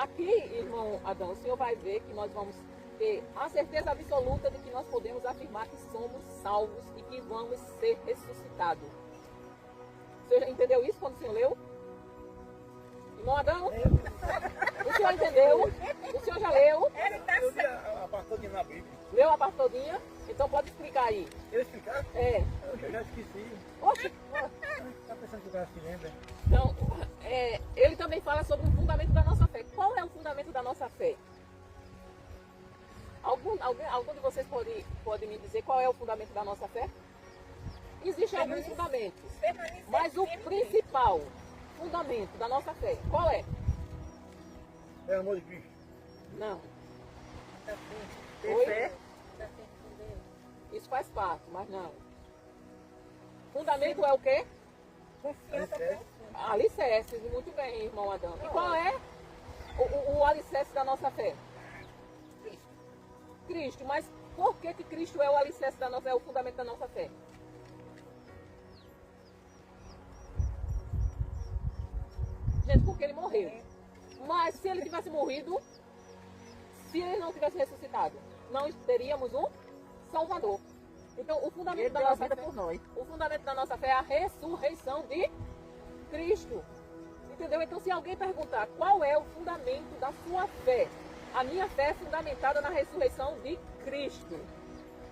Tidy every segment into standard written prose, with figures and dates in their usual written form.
aqui, irmão Adão, o senhor vai ver que nós vamos ter a certeza absoluta de que nós podemos afirmar que somos salvos e que vamos ser ressuscitados. O senhor já entendeu isso quando o senhor leu? Irmão Adão? O senhor entendeu? O senhor já leu? Eu li a parte todinha na Bíblia. Leu a parte todinha? Então pode explicar aí. Eu explicar? É. Eu já esqueci. Oxe, Tá pensando que o cara se lembra? então, ele também fala sobre o fundamento da nossa fé. Qual é o fundamento da nossa fé? Algum de vocês pode me dizer qual é o fundamento da nossa fé? Existem alguns fundamentos, mas o principal fundamento da nossa fé, qual é? É o amor de Cristo. Não. Tem Oi? fé. Isso faz parte, mas não. Fundamento é o quê? Alicerce. Alicerce. Muito bem, irmão Adão. E qual é o alicerce da nossa fé? Cristo. Mas por que Cristo é o alicerce da nossa fé, é o fundamento da nossa fé? Gente, porque ele morreu. Mas se ele tivesse morrido, se ele não tivesse ressuscitado, não teríamos um Salvador. Então, o fundamento da nossa fé, o fundamento da nossa fé é a ressurreição de Cristo. Entendeu? Então, se alguém perguntar qual é o fundamento da sua fé, a minha fé é fundamentada na ressurreição de Cristo.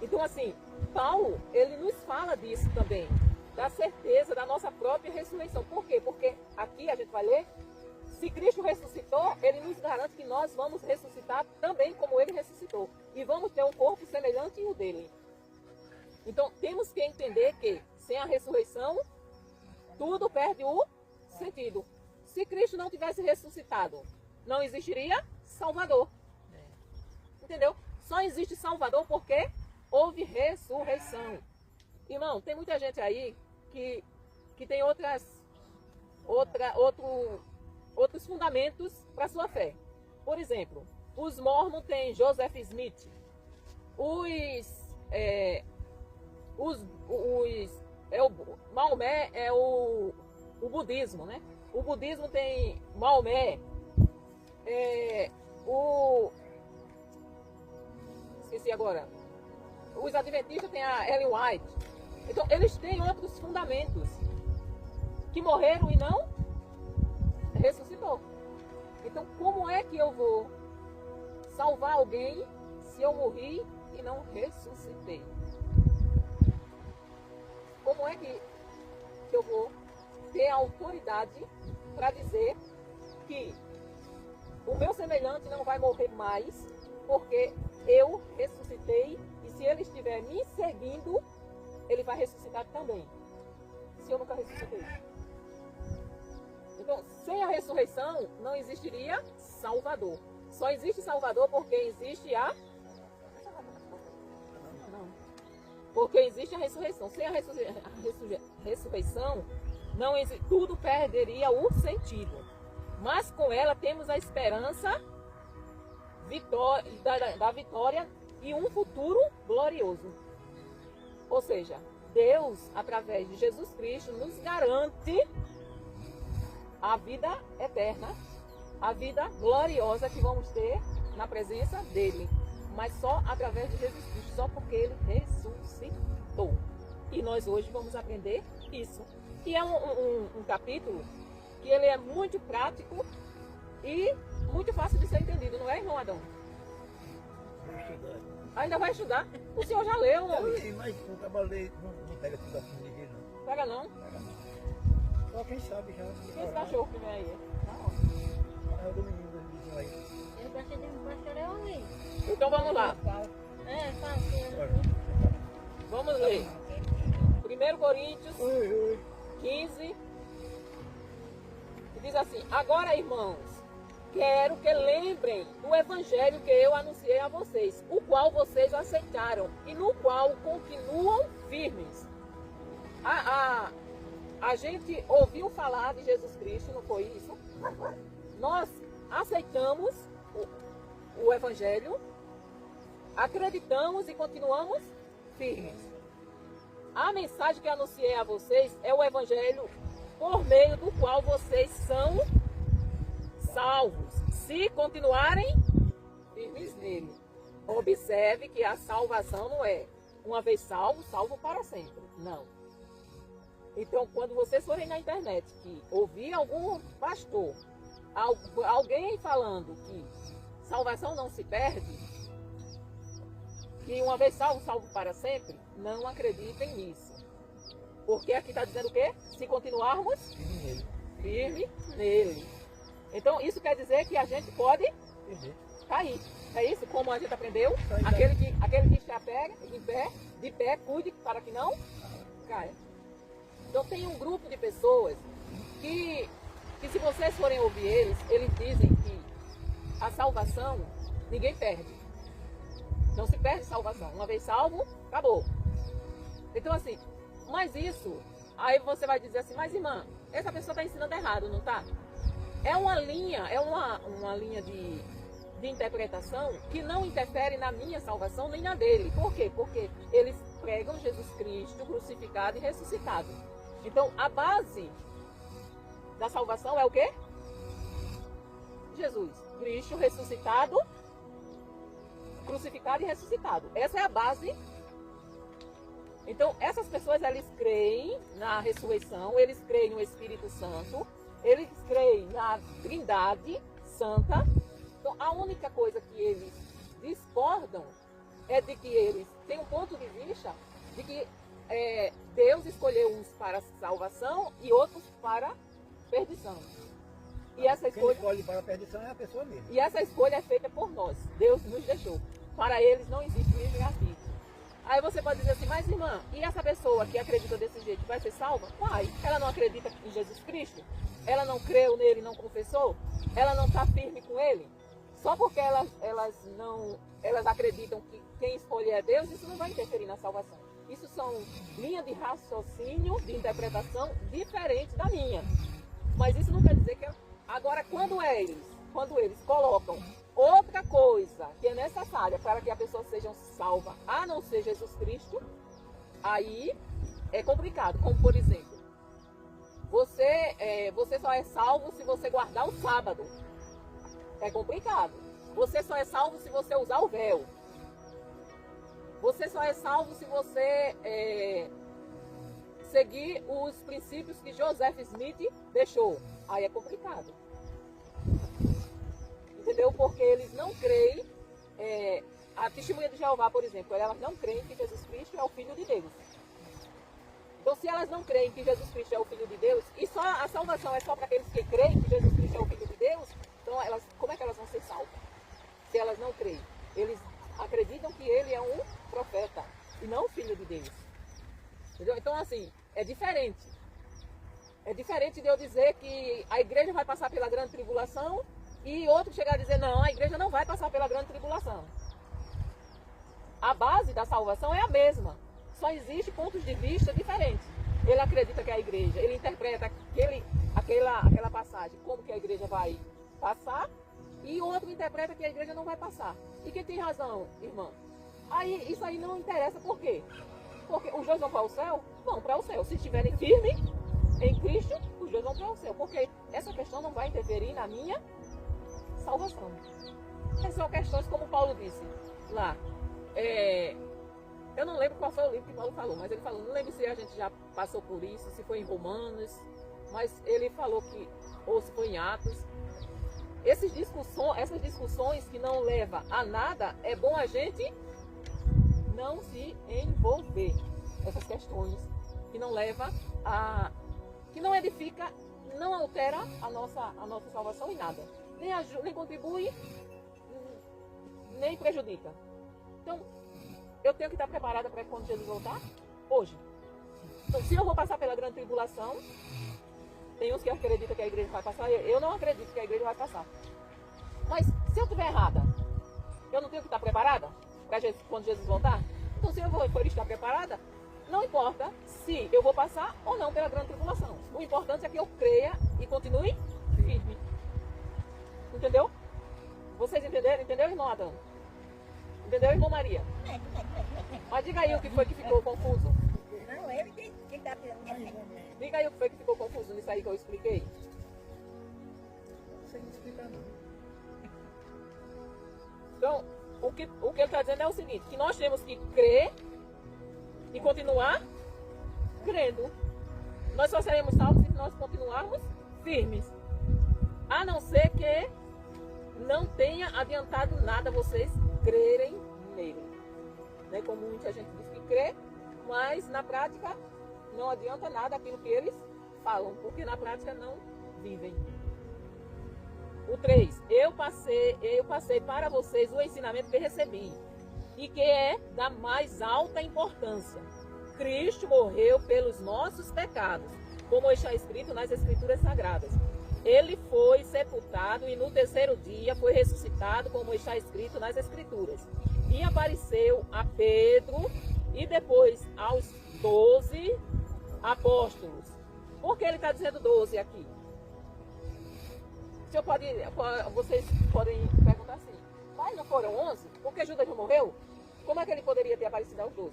Então, assim, Paulo, ele nos fala disso também, da certeza da nossa própria ressurreição. Por quê? Porque aqui a gente vai ler, se Cristo ressuscitou, ele nos garante que nós vamos ressuscitar também como ele ressuscitou. E vamos ter um corpo semelhante ao dele. Então, temos que entender que, sem a ressurreição, tudo perde o sentido. Se Cristo não tivesse ressuscitado, não existiria Salvador. Entendeu? Só existe Salvador porque houve ressurreição. Irmão, tem muita gente aí que tem outros fundamentos para sua fé. Por exemplo, os mormons têm Joseph Smith. Maomé é o budismo, né? O budismo tem Maomé, esqueci agora. Os adventistas têm a Ellen White. Então, eles têm outros fundamentos que morreram e não ressuscitou. Então, como é que eu vou salvar alguém se eu morri e não ressuscitei? Como é que eu vou ter a autoridade para dizer que o meu semelhante não vai morrer mais porque eu ressuscitei e se ele estiver me seguindo, ele vai ressuscitar também, se eu nunca ressuscitei? Então, sem a ressurreição, não existiria Salvador. Só existe Salvador porque existe a... Não. Porque existe a ressurreição. Sem a ressurreição, não existe... tudo perderia o sentido. Mas com ela temos a esperança da vitória e um futuro glorioso. Ou seja, Deus, através de Jesus Cristo, nos garante a vida eterna, a vida gloriosa que vamos ter na presença dele. Mas só através de Jesus Cristo, só porque ele ressuscitou. E nós hoje vamos aprender isso. E é um capítulo que ele é muito prático e muito fácil de ser entendido, não é, irmão Adão? Vou estudar. Ainda vai estudar? O senhor já leu, Eu homem? li, mas não trabalhei, não pega tudo assim de jeito, não. Pega não? Pega não. Só quem sabe já. E esse cachorro que vem aí? É o do menino do vizinho aí. Eu gostei de um pastor, eu ouvi. Então vamos lá. É, fácil. Bora. Vamos ler. 1 Coríntios Oi, oi. 15. E diz assim: agora, irmãos, quero que lembrem do evangelho que eu anunciei a vocês, o qual vocês aceitaram e no qual continuam firmes. A gente ouviu falar de Jesus Cristo, não foi isso? Nós aceitamos o evangelho, acreditamos e continuamos firmes. A mensagem que anunciei a vocês é o evangelho por meio do qual vocês são salvos. se continuarem firmes nele. Observe que a salvação não é uma vez salvo, salvo para sempre. Não. Então, quando vocês forem na internet que ouvir algum pastor, alguém falando que salvação não se perde, que uma vez salvo, salvo para sempre, não acreditem nisso. Porque aqui está dizendo o quê? Se continuarmos firme nele. Então, isso quer dizer que a gente pode cair. É isso? Como a gente aprendeu? Aquele que se apega de pé, cuide para que não caia. Então, tem um grupo de pessoas que se vocês forem ouvir eles dizem que a salvação ninguém perde. Não se perde salvação. Uma vez salvo, acabou. Então, assim, mas isso, aí você vai dizer assim, mas irmã, essa pessoa está ensinando errado, não está? É uma linha de interpretação que não interfere na minha salvação nem na dele. Por quê? Porque eles pregam Jesus Cristo crucificado e ressuscitado. Então, a base da salvação é o quê? Jesus Cristo ressuscitado, crucificado e ressuscitado. Essa é a base. Então, essas pessoas, eles creem na ressurreição, eles creem no Espírito Santo, eles creem na Trindade Santa. Então, a única coisa que eles discordam é de que eles têm um ponto de vista de que Deus escolheu uns para salvação e outros para perdição. E essa escolha, quem escolhe para a perdição é a pessoa mesmo. E essa escolha é feita por nós. Deus nos deixou. Para eles não existe livre-arbítrio. Aí você pode dizer assim, mas irmã, e essa pessoa que acredita desse jeito vai ser salva? Vai. Ela não acredita em Jesus Cristo? Ela não creu nele, não confessou? Ela não está firme com ele? Só porque elas acreditam que quem escolhe é Deus, isso não vai interferir na salvação. Isso são linhas de raciocínio, de interpretação diferentes da minha. Mas isso não quer dizer que... Agora, quando eles colocam outra coisa que é necessária para que a pessoa seja salva, a não ser Jesus Cristo, aí é complicado. Como, por exemplo, você só é salvo se você guardar o sábado. É complicado. Você só é salvo se você usar o véu. Você só é salvo se você seguir os princípios que Joseph Smith deixou. Aí é complicado. Entendeu? Porque eles não creem. A testemunha de Jeová, por exemplo, elas não creem que Jesus Cristo é o Filho de Deus. Então, se elas não creem que Jesus Cristo é o Filho de Deus, e só a salvação é só para aqueles que creem que Jesus Cristo é o Filho de Deus, então como é que elas vão ser salvas? Se elas não creem. Eles acreditam que ele é um profeta e não o Filho de Deus. Entendeu? Então, assim, é diferente. É diferente de eu dizer que a igreja vai passar pela grande tribulação e outro chegar a dizer, não, a igreja não vai passar pela grande tribulação. A base da salvação é a mesma. Só existe pontos de vista diferentes. Ele acredita que a igreja, ele interpreta aquela passagem como que a igreja vai passar e o outro interpreta que a igreja não vai passar. E quem tem razão, irmã? Aí, isso aí não interessa por quê? Porque os dois vão para o céu? Vão para o céu. Se estiverem firmes em Cristo, os dois vão para o céu. Porque essa questão não vai interferir na minha salvação. Essas são questões como Paulo disse lá. Eu não lembro qual foi o livro que Paulo falou, mas ele falou, não lembro se a gente já passou por isso, se foi em Romanos, mas ele falou que, ou se foi em Atos. Essas discussões que não levam a nada, é bom a gente não se envolver. Essas questões que não levam que não edifica, não altera a nossa salvação em nada. Nem contribui, nem prejudica. Então, eu tenho que estar preparada para quando Jesus voltar? Hoje. Então, se eu vou passar pela grande tribulação, tem uns que acreditam que a igreja vai passar, eu não acredito que a igreja vai passar. Mas, se eu estiver errada, eu não tenho que estar preparada para quando Jesus voltar? Então, se eu for estar preparada, não importa se eu vou passar ou não pela grande tribulação. O importante é que eu creia e continue firme. Entendeu? Vocês entenderam? Entendeu, irmão Adão? Entendeu, irmão Maria? Mas diga aí o que foi que ficou confuso. Não, ele que está Diga aí o que foi que ficou confuso nisso aí que eu expliquei. Sem explicar não. o que ele está dizendo é o seguinte, que nós temos que crer e continuar crendo. Nós só seremos salvos se nós continuarmos firmes. A não ser que não tenha adiantado nada vocês crerem nele. Né? Como muita gente diz que crê, mas na prática não adianta nada aquilo que eles falam, porque na prática não vivem. O 3. Eu passei para vocês o ensinamento que recebi e que é da mais alta importância. Cristo morreu pelos nossos pecados, como está escrito nas Escrituras Sagradas. Ele foi sepultado e no terceiro dia foi ressuscitado, como está escrito nas Escrituras. E apareceu a Pedro e depois aos 12 apóstolos. Por que ele está dizendo 12 aqui? Vocês podem perguntar assim, mas não foram 11? Porque Judas não morreu? Como é que ele poderia ter aparecido aos 12?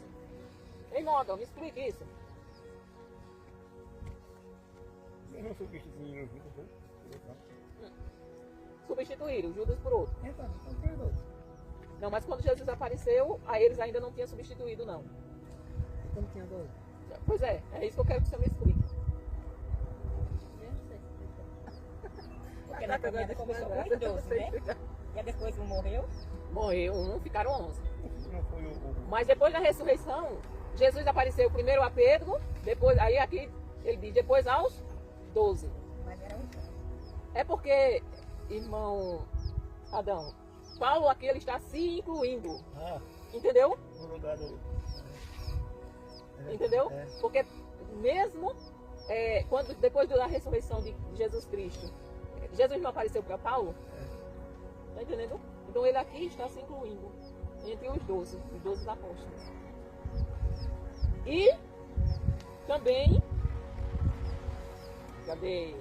Irmão Adão, me explique isso. Eu não substituí o Judas. Substituíram Judas por outro. Então, perdoa. Não, mas quando Jesus apareceu, a eles ainda não tinha substituído, não. Como tinha 12? Pois é isso que eu quero que você me explique. Porque na caminhada começou com os 12, né? E depois um morreu. Morreu um, ficaram 11. Não foi Mas depois da ressurreição, Jesus apareceu primeiro a Pedro, depois, aí aqui ele diz, depois aos 12. Mas era um. É porque, irmão Adão, Paulo aqui ele está se incluindo. Entendeu? no lugar do... Entendeu? É. Porque mesmo depois da ressurreição de Jesus Cristo, Jesus não apareceu para Paulo? Está entendendo? Então ele aqui está se incluindo entre os 12 apóstolos. E também, cadê?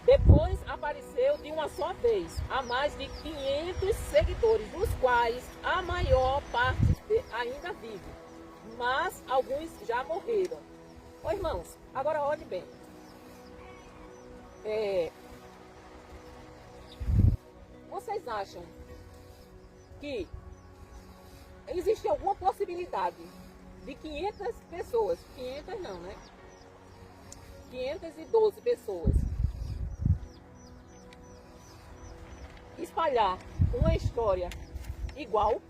Depois apareceu de uma só vez a mais de 500 seguidores, dos quais a maior parte ainda vive, mas alguns já morreram. Ô irmãos, agora olhe bem. Vocês acham que existe alguma possibilidade de 500 pessoas, 500 não, né? 512 pessoas espalhar uma história igual?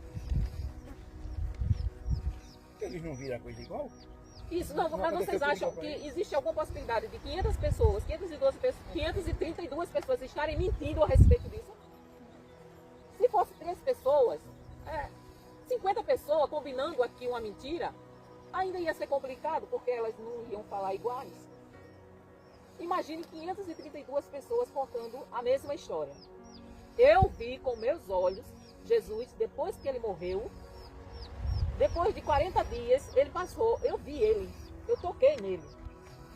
Eles não viram a coisa igual? Isso, não, mas vocês acham que existe alguma possibilidade de 500 pessoas, 512 pessoas, 532 pessoas estarem mentindo a respeito disso? Se fosse 3 pessoas, 50 pessoas combinando aqui uma mentira, ainda ia ser complicado, porque elas não iam falar iguais. Imagine 532 pessoas contando a mesma história. Eu vi com meus olhos Jesus, depois que ele morreu, depois de 40 dias, ele passou, eu vi ele, eu toquei nele.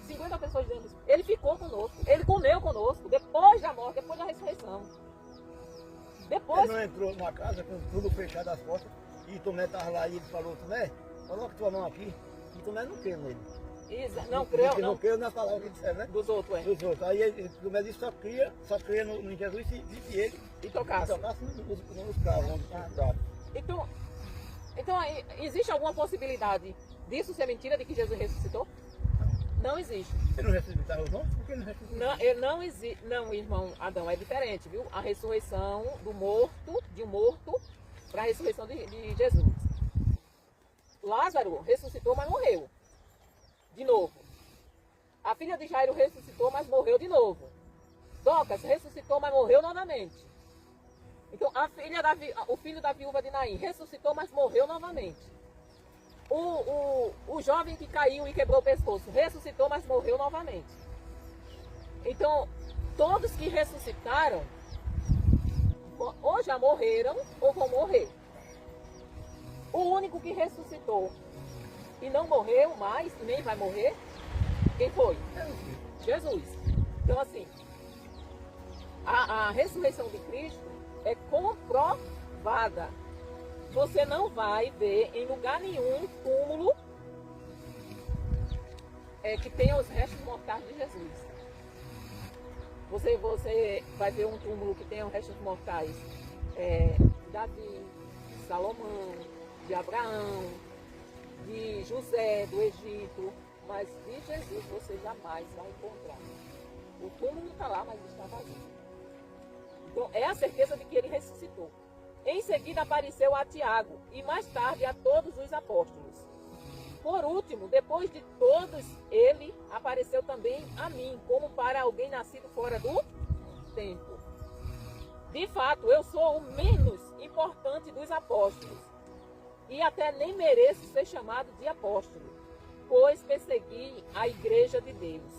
50 pessoas dentro. Ele ficou conosco, ele comeu conosco, depois da morte, depois da ressurreição. Depois... Ele não entrou numa casa com tudo fechado as portas e Tomé estava lá e ele falou, Tomé, coloca tua mão aqui. E Tomé não creu nele. Não creu, não creu na palavra que disseram, né? Dos outros, Dos outros. Aí Tomé disse só cria no Jesus se ele e tocasse. Nos carros, Então, aí, existe alguma possibilidade disso ser mentira, de que Jesus ressuscitou? Não existe. Ele não ressuscitava os mortos? Por que ele não ressuscitou? Não, ele não existe. Não, irmão Adão, é diferente, viu? A ressurreição de um morto, para a ressurreição de Jesus. Lázaro ressuscitou, mas morreu. De novo. A filha de Jairo ressuscitou, mas morreu de novo. Docas ressuscitou, mas morreu novamente. Então, o filho da viúva de Naim ressuscitou, mas morreu novamente. O jovem que caiu e quebrou o pescoço ressuscitou, mas morreu novamente. Então, todos que ressuscitaram, ou já morreram, ou vão morrer. O único que ressuscitou e não morreu mais, e nem vai morrer, quem foi? Jesus. Então, assim, a ressurreição de Cristo é comprovada. Você não vai ver em lugar nenhum túmulo que tenha os restos mortais de Jesus. Você vai ver um túmulo que tenha os restos mortais de Davi, de Salomão, de Abraão, de José do Egito, mas de Jesus você jamais vai encontrar. O túmulo está lá, mas está vazio. Então é a certeza de que ele ressuscitou. Em seguida apareceu a Tiago e mais tarde a todos os apóstolos. Por último, depois de todos, ele apareceu também a mim, como para alguém nascido fora do tempo. De fato, eu sou o menos importante dos apóstolos e até nem mereço ser chamado de apóstolo, pois persegui a igreja de Deus.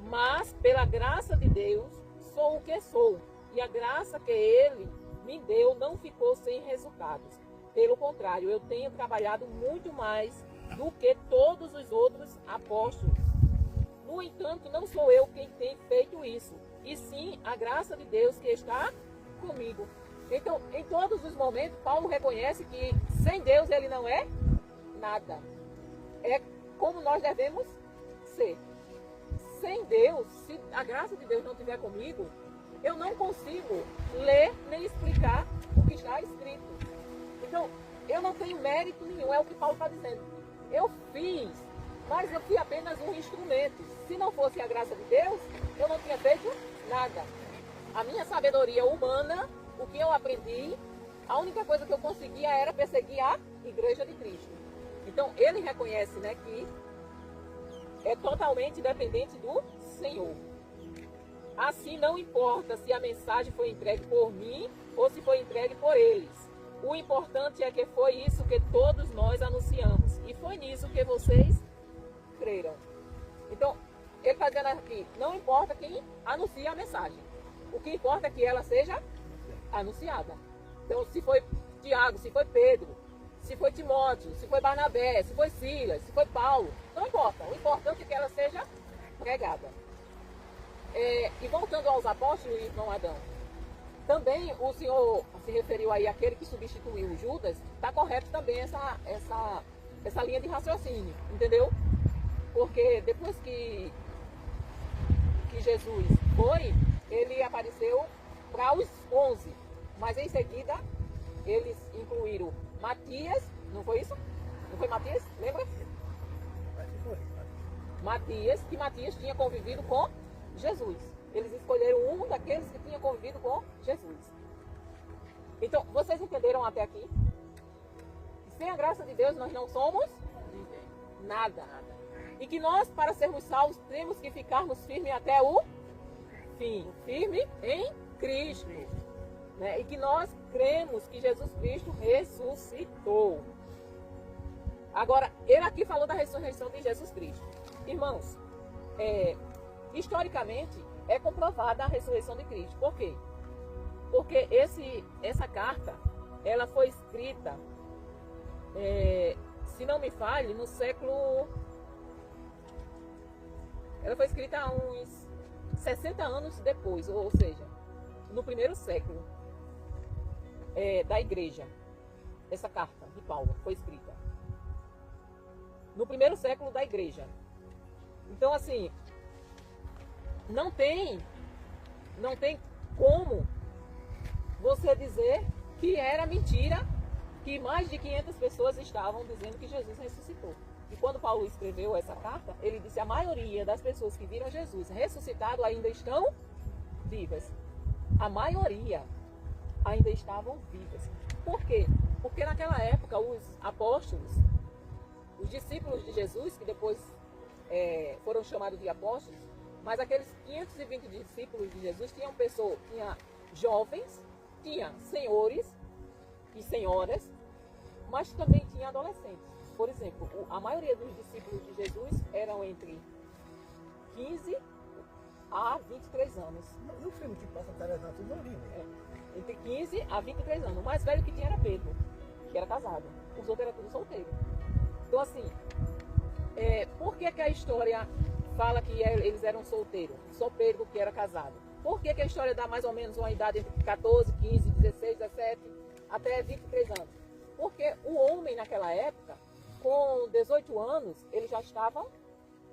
Mas, pela graça de Deus, sou o que sou, e a graça que ele me deu não ficou sem resultados. Pelo contrário, eu tenho trabalhado muito mais do que todos os outros apóstolos. No entanto, não sou eu quem tem feito isso, e sim a graça de Deus que está comigo. Então, em todos os momentos, Paulo reconhece que sem Deus ele não é nada. É como nós devemos ser. Sem Deus, se a graça de Deus não estiver comigo, eu não consigo ler nem explicar o que está escrito. Então, eu não tenho mérito nenhum, é o que Paulo está dizendo. Eu fiz, mas eu fui apenas um instrumento. Se não fosse a graça de Deus, eu não tinha feito nada. A minha sabedoria humana, o que eu aprendi, a única coisa que eu conseguia era perseguir a igreja de Cristo. Então, ele reconhece, né, que é totalmente dependente do Senhor. Assim, não importa se a mensagem foi entregue por mim ou se foi entregue por eles. O importante é que foi isso que todos nós anunciamos. E foi nisso que vocês creram. Então, ele está dizendo aqui, não importa quem anuncia a mensagem. O que importa é que ela seja anunciada. Então, se foi Tiago, se foi Pedro, se foi Timóteo, se foi Barnabé, se foi Silas, se foi Paulo, não importa. O importante é que ela seja pregada. E voltando aos apóstolos, irmão Adão, também o Senhor se referiu aí àquele que substituiu Judas, está correto também essa linha de raciocínio, entendeu? Porque depois que Jesus foi, ele apareceu para os 11, mas em seguida eles incluíram Matias, não foi isso? Não foi Matias? Lembra? Matias, que Matias tinha convivido com Jesus. Eles escolheram um daqueles que tinha convivido com Jesus. Então, vocês entenderam até aqui? Sem a graça de Deus nós não somos nada. E que nós, para sermos salvos, temos que ficarmos firmes até o fim. Firme em Cristo. Né? E que nós cremos que Jesus Cristo ressuscitou. Agora, ele aqui falou da ressurreição de Jesus Cristo. Irmãos, historicamente, é comprovada a ressurreição de Cristo. Por quê? Porque essa carta, ela foi escrita, se não me falhe, no século... Ela foi escrita há uns 60 anos depois, ou seja, no primeiro século da igreja. Essa carta de Paulo foi escrita no primeiro século da igreja. Então, assim, não tem como você dizer que era mentira, que mais de 500 pessoas estavam dizendo que Jesus ressuscitou. E quando Paulo escreveu essa carta, ele disse: a maioria das pessoas que viram Jesus ressuscitado ainda estão vivas. A maioria ainda estavam vivas. Por quê? Porque naquela época os apóstolos, os discípulos de Jesus, que depois foram chamados de apóstolos, mas aqueles 520 discípulos de Jesus tinha jovens, tinha senhores e senhoras, mas também tinha adolescentes. Por exemplo, a maioria dos discípulos de Jesus eram entre 15 a 23 anos. No filme que passa Teresa, tudo não vi, né? Entre 15 a 23 anos. O mais velho que tinha era Pedro, que era casado. Os outros eram tudo solteiros. Então, assim, por que a história fala que eles eram solteiros? Só Pedro que era casado. Por que a história dá mais ou menos uma idade entre 14, 15, 16, 17 até 23 anos? Porque o homem naquela época, com 18 anos, ele já estava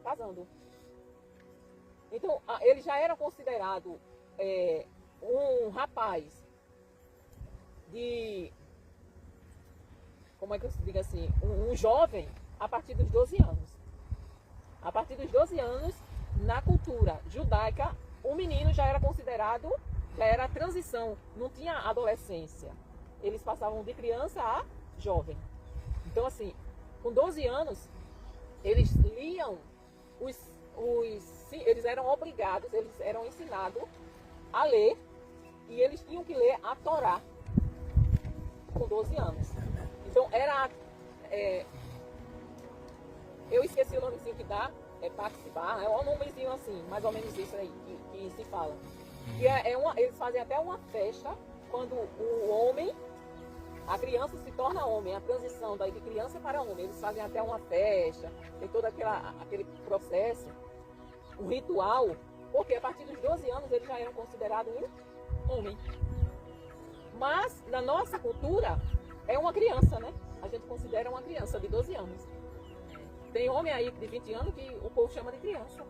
casando. Então, ele já era considerado um rapaz de como é que eu digo assim, um jovem a partir dos 12 anos. A partir dos 12 anos, na cultura judaica, o menino já era considerado, já era a transição, não tinha adolescência. Eles passavam de criança a jovem. Então, assim, com 12 anos, eles liam eles eram obrigados, eles eram ensinados a ler, e eles tinham que ler a Torá com 12 anos. Então, era... eu esqueci o nomezinho que dá, participar, é um nomezinho assim, mais ou menos isso aí que se fala. E eles fazem até uma festa quando o homem, a criança se torna homem, a transição de criança para homem. Eles fazem até uma festa, tem todo aquele processo, um ritual, porque a partir dos 12 anos eles já eram considerados um homem. Mas, na nossa cultura, é uma criança, né? A gente considera uma criança de 12 anos. Tem homem aí de 20 anos que o povo chama de criança.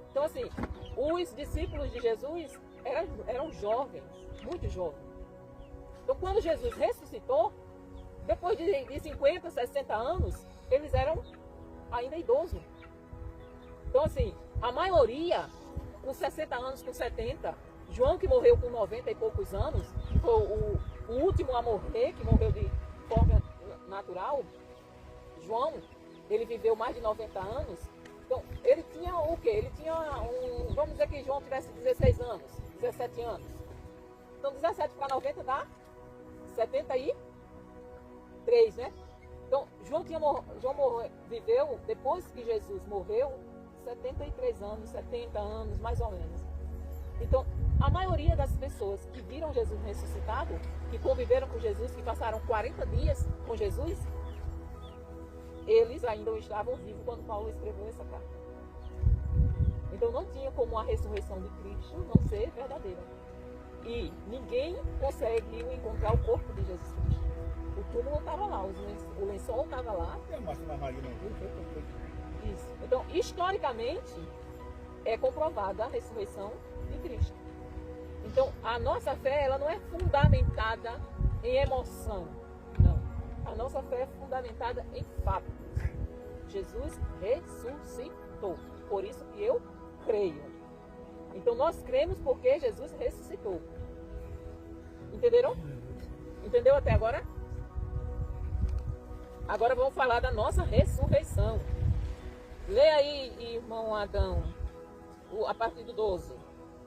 Então, assim, os discípulos de Jesus eram jovens, muito jovens. Então, quando Jesus ressuscitou, depois de 50, 60 anos, eles eram ainda idosos. Então, assim, a maioria, com 60 anos, com 70, João, que morreu com 90 e poucos anos, que foi o último a morrer, que morreu de forma natural, João, ele viveu mais de 90 anos. Então, ele tinha o quê? Ele tinha vamos dizer que João tivesse 16 anos, 17 anos. Então, 17 para 90 dá 73, né? Então, João viveu, depois que Jesus morreu, 73 anos, 70 anos, mais ou menos. Então, a maioria das pessoas que viram Jesus ressuscitado, que conviveram com Jesus, que passaram 40 dias com Jesus, eles ainda estavam vivos quando Paulo escreveu essa carta. Então não tinha como a ressurreição de Cristo não ser verdadeira. E ninguém conseguiu encontrar o corpo de Jesus Cristo. O túmulo estava lá, o lençol estava lá. Isso. Então, historicamente, é comprovada a ressurreição de Cristo. Então, a nossa fé, ela não é fundamentada em emoção. Não. A nossa fé é fundamentada em fatos. Jesus ressuscitou. Por isso que eu creio. Então, nós cremos porque Jesus ressuscitou. Entenderam? Entendeu até agora? Agora vamos falar da nossa ressurreição. Lê aí, irmão Adão, a partir do 12.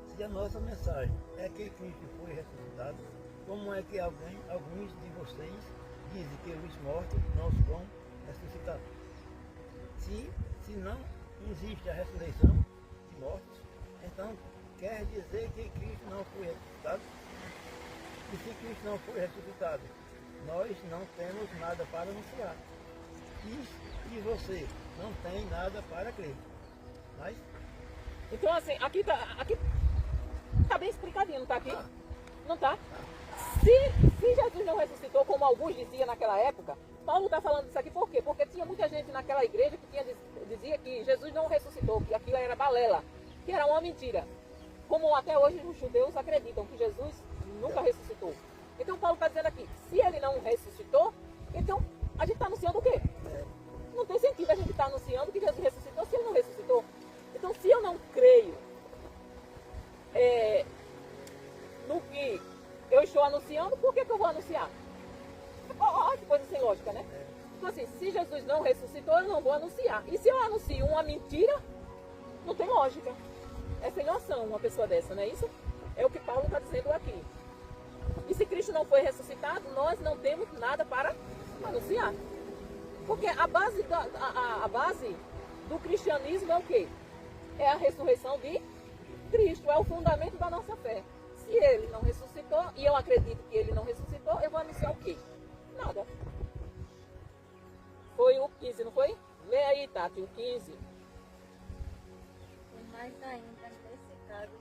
Se a nossa mensagem é que Cristo foi ressuscitado, como é que alguns de vocês dizem que os mortos não vão ressuscitar? Se não existe a ressurreição de mortos, então quer dizer que Cristo não foi ressuscitado? E se Cristo não foi ressuscitado, nós não temos nada para anunciar. E você não tem nada para crer. Mas... Então, assim, aqui tá bem explicadinho, não tá aqui? Não tá? Se Jesus não ressuscitou, como alguns diziam naquela época, Paulo está falando isso aqui por quê? Porque tinha muita gente naquela igreja que dizia que Jesus não ressuscitou, que aquilo era balela, que era uma mentira. Como até hoje os judeus acreditam que Jesus nunca ressuscitou. Então Paulo está dizendo aqui, se ele não ressuscitou, então a gente está anunciando o quê? Não tem sentido a gente estar anunciando que Jesus ressuscitou se ele não ressuscitou. Então, se eu não creio no que eu estou anunciando, por que eu vou anunciar? Olha que coisa sem lógica, né? Então, assim, se Jesus não ressuscitou, eu não vou anunciar. E se eu anuncio uma mentira, não tem lógica. É sem noção uma pessoa dessa, não é isso? É o que Paulo está dizendo aqui. E se Cristo não foi ressuscitado, nós não temos nada para anunciar. Porque a base do cristianismo é o quê? É a ressurreição de Cristo, é o fundamento da nossa fé. Se ele não ressuscitou, e eu acredito que ele não ressuscitou, eu vou anunciar o quê? Nada. Foi o 15, não foi? Lê aí, Tati, o 15. E mais ainda, nesse caso,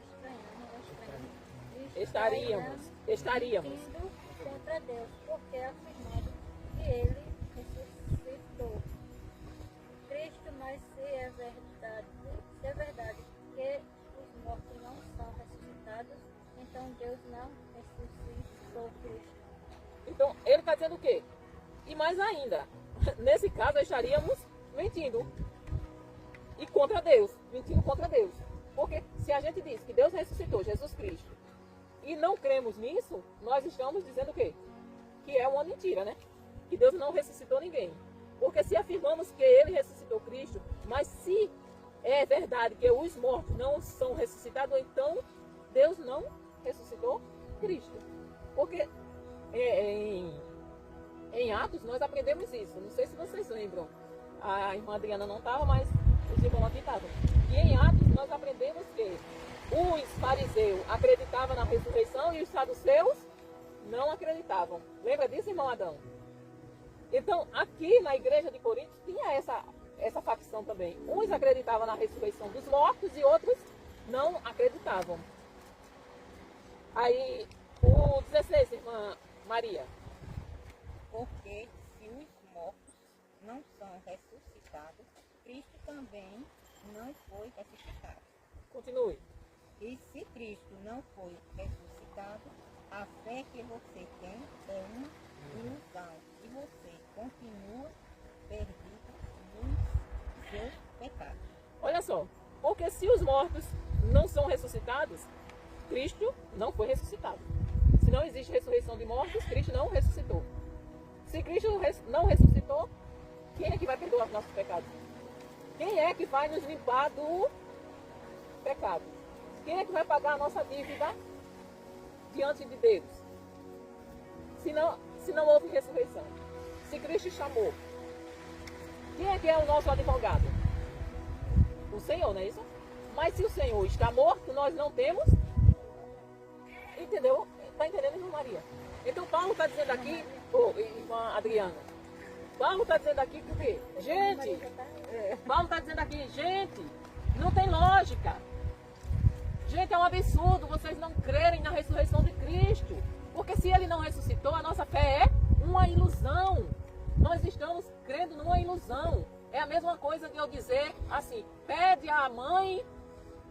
Estaríamos. Mentindo contra Deus, porque afirmando que ele ressuscitou. Cristo, mas se é verdade que os mortos não são ressuscitados, então Deus não ressuscitou Cristo. Então, ele está dizendo o quê? E mais ainda, nesse caso, estaríamos mentindo. E contra Deus, mentindo contra Deus. Porque se a gente diz que Deus ressuscitou Jesus Cristo e não cremos nisso, nós estamos dizendo o quê? Que é uma mentira, né? Que Deus não ressuscitou ninguém. Porque se afirmamos que ele ressuscitou Cristo, mas se é verdade que os mortos não são ressuscitados, então Deus não ressuscitou Cristo. Porque em Atos nós aprendemos isso. Não sei se vocês lembram. A irmã Adriana não estava, mas os irmãos aqui estavam. E em Atos nós aprendemos que os fariseus acreditavam na ressurreição e os saduceus não acreditavam. Lembra disso, irmão Adão? Então, aqui na igreja de Corinto tinha essa facção também. Uns acreditavam na ressurreição dos mortos e outros não acreditavam. Aí, o 16, irmã Maria. Porque se os mortos não são ressuscitados, Cristo também não foi ressuscitado. Continue. E se Cristo não foi ressuscitado, a fé que você tem é uma ilusão. E você continua perdido nos seus pecados. Olha só, porque se os mortos não são ressuscitados, Cristo não foi ressuscitado. Se não existe ressurreição de mortos, Cristo não ressuscitou. Se Cristo não ressuscitou, quem é que vai perdoar os nossos pecados? Quem é que vai nos limpar do pecado? Quem é que vai pagar a nossa dívida diante de Deus? Se não houve ressurreição. Se Cristo chamou, quem é que é o nosso advogado? O Senhor, não é isso? Mas se o Senhor está morto, nós não temos. Entendeu? Está entendendo, irmã Maria? Então Paulo está dizendo aqui, irmã Adriana, Paulo está dizendo aqui que o quê? Gente, Paulo está dizendo aqui, gente, não tem lógica. Gente, é um absurdo vocês não crerem na ressurreição de Cristo. Porque se ele não ressuscitou, a nossa fé é uma ilusão. Nós estamos crendo numa ilusão. É a mesma coisa de eu dizer assim, pede à mãe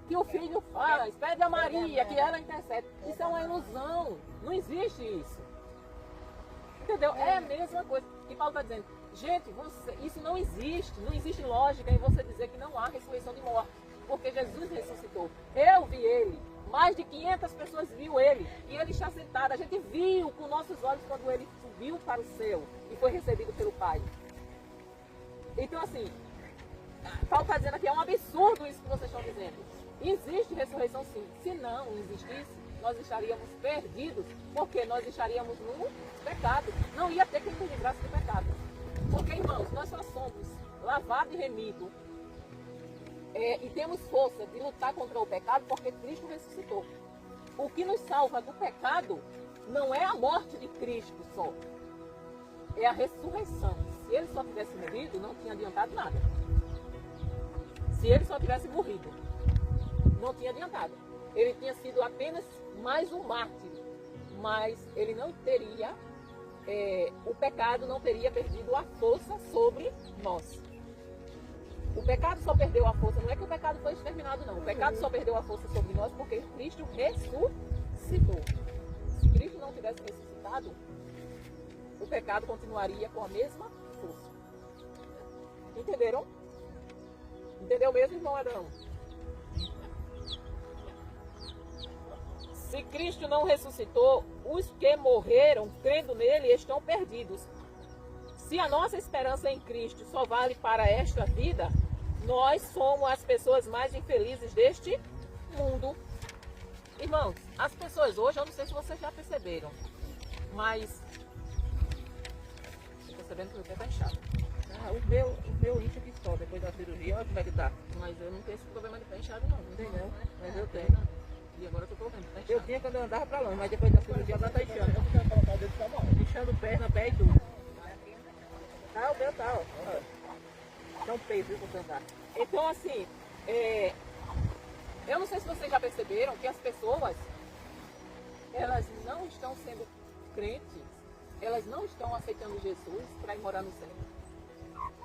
que o filho faz, pede a Maria que ela intercede. Isso é uma ilusão. Não existe isso. Entendeu? É a mesma coisa. E Paulo está dizendo, gente, isso não existe. Não existe lógica em você dizer que não há ressurreição de morte. Porque Jesus ressuscitou. Eu vi ele. Mais de 500 pessoas viu ele. E ele está sentado. A gente viu com nossos olhos quando ele subiu para o céu e foi recebido pelo Pai. Então, assim, Paulo está dizendo aqui, é um absurdo isso que vocês estão dizendo. Existe ressurreição sim. Se não existisse, nós estaríamos perdidos. Porque nós estaríamos no pecado. Não ia ter quem nos livrasse do pecado. Porque, irmãos, nós só somos lavados e remidos. E temos força de lutar contra o pecado porque Cristo ressuscitou. O que nos salva do pecado não é a morte de Cristo só. É a ressurreição. Se ele só tivesse morrido, não tinha adiantado nada. Se ele só tivesse morrido, não tinha adiantado. Ele tinha sido apenas mais um mártir. Mas ele não teria, o pecado não teria perdido a força sobre nós. O pecado só perdeu a força, não é que o pecado foi exterminado, não. O pecado só perdeu a força sobre nós porque Cristo ressuscitou. Se Cristo não tivesse ressuscitado, o pecado continuaria com a mesma força. Entenderam? Entendeu mesmo, irmão Adão? Se Cristo não ressuscitou, os que morreram crendo nele estão perdidos. Se a nossa esperança em Cristo só vale para esta vida, nós somos as pessoas mais infelizes deste mundo. Irmãos, as pessoas hoje, eu não sei se vocês já perceberam, mas estou percebendo que o pé está inchado. O meu lixo que só depois da cirurgia, olha como é que tá. Mas eu não tenho esse problema de pé inchado não, não tem não. Mas eu tenho. E agora eu tô vendo, tá Eu inchado. tinha quando eu andava pra longe, mas depois da cirurgia agora tá inchando. Inchando perna, pé e tudo. Tá, o meu tá, ó. Dá um peso, viu, pra você andar. Então, assim, eu não sei se vocês já perceberam que as pessoas, elas não estão sendo crentes, elas não estão aceitando Jesus para ir morar no céu.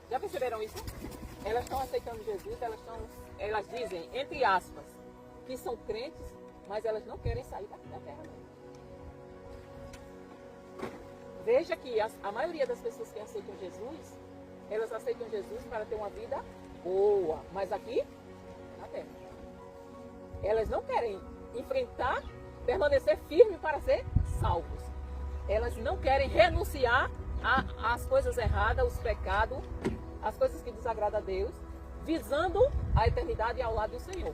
Já perceberam isso? Elas estão aceitando Jesus, elas dizem, entre aspas, que são crentes, mas elas não querem sair daqui da terra. Não. veja que a maioria das pessoas que aceitam Jesus, elas aceitam Jesus para ter uma vida boa, mas aqui na terra. Elas não querem enfrentar, permanecer firme para ser salvos. Elas não querem renunciar às coisas erradas, os pecados, as coisas que desagradam a Deus, visando a eternidade ao lado do Senhor.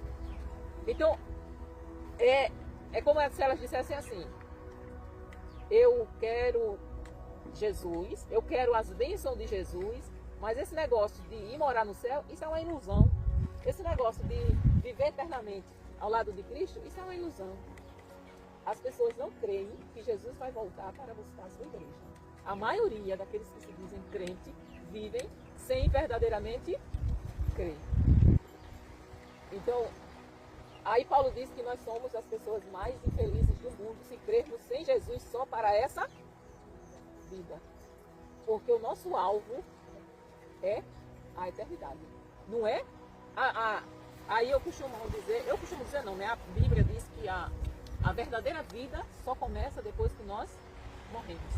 Então, é como se elas dissessem assim: eu quero Jesus, eu quero as bênçãos de Jesus, mas esse negócio de ir morar no céu, isso é uma ilusão. Esse negócio de viver eternamente ao lado de Cristo, isso é uma ilusão. As pessoas não creem que Jesus vai voltar para buscar a sua igreja. A maioria daqueles que se dizem crente vivem sem verdadeiramente crer. Então, aí Paulo diz que nós somos as pessoas mais infelizes do mundo se crermos sem Jesus só para essa vida. Porque o nosso alvo é a eternidade. Não é? Aí eu costumo dizer não, né? A Bíblia diz que a verdadeira vida só começa depois que nós morremos.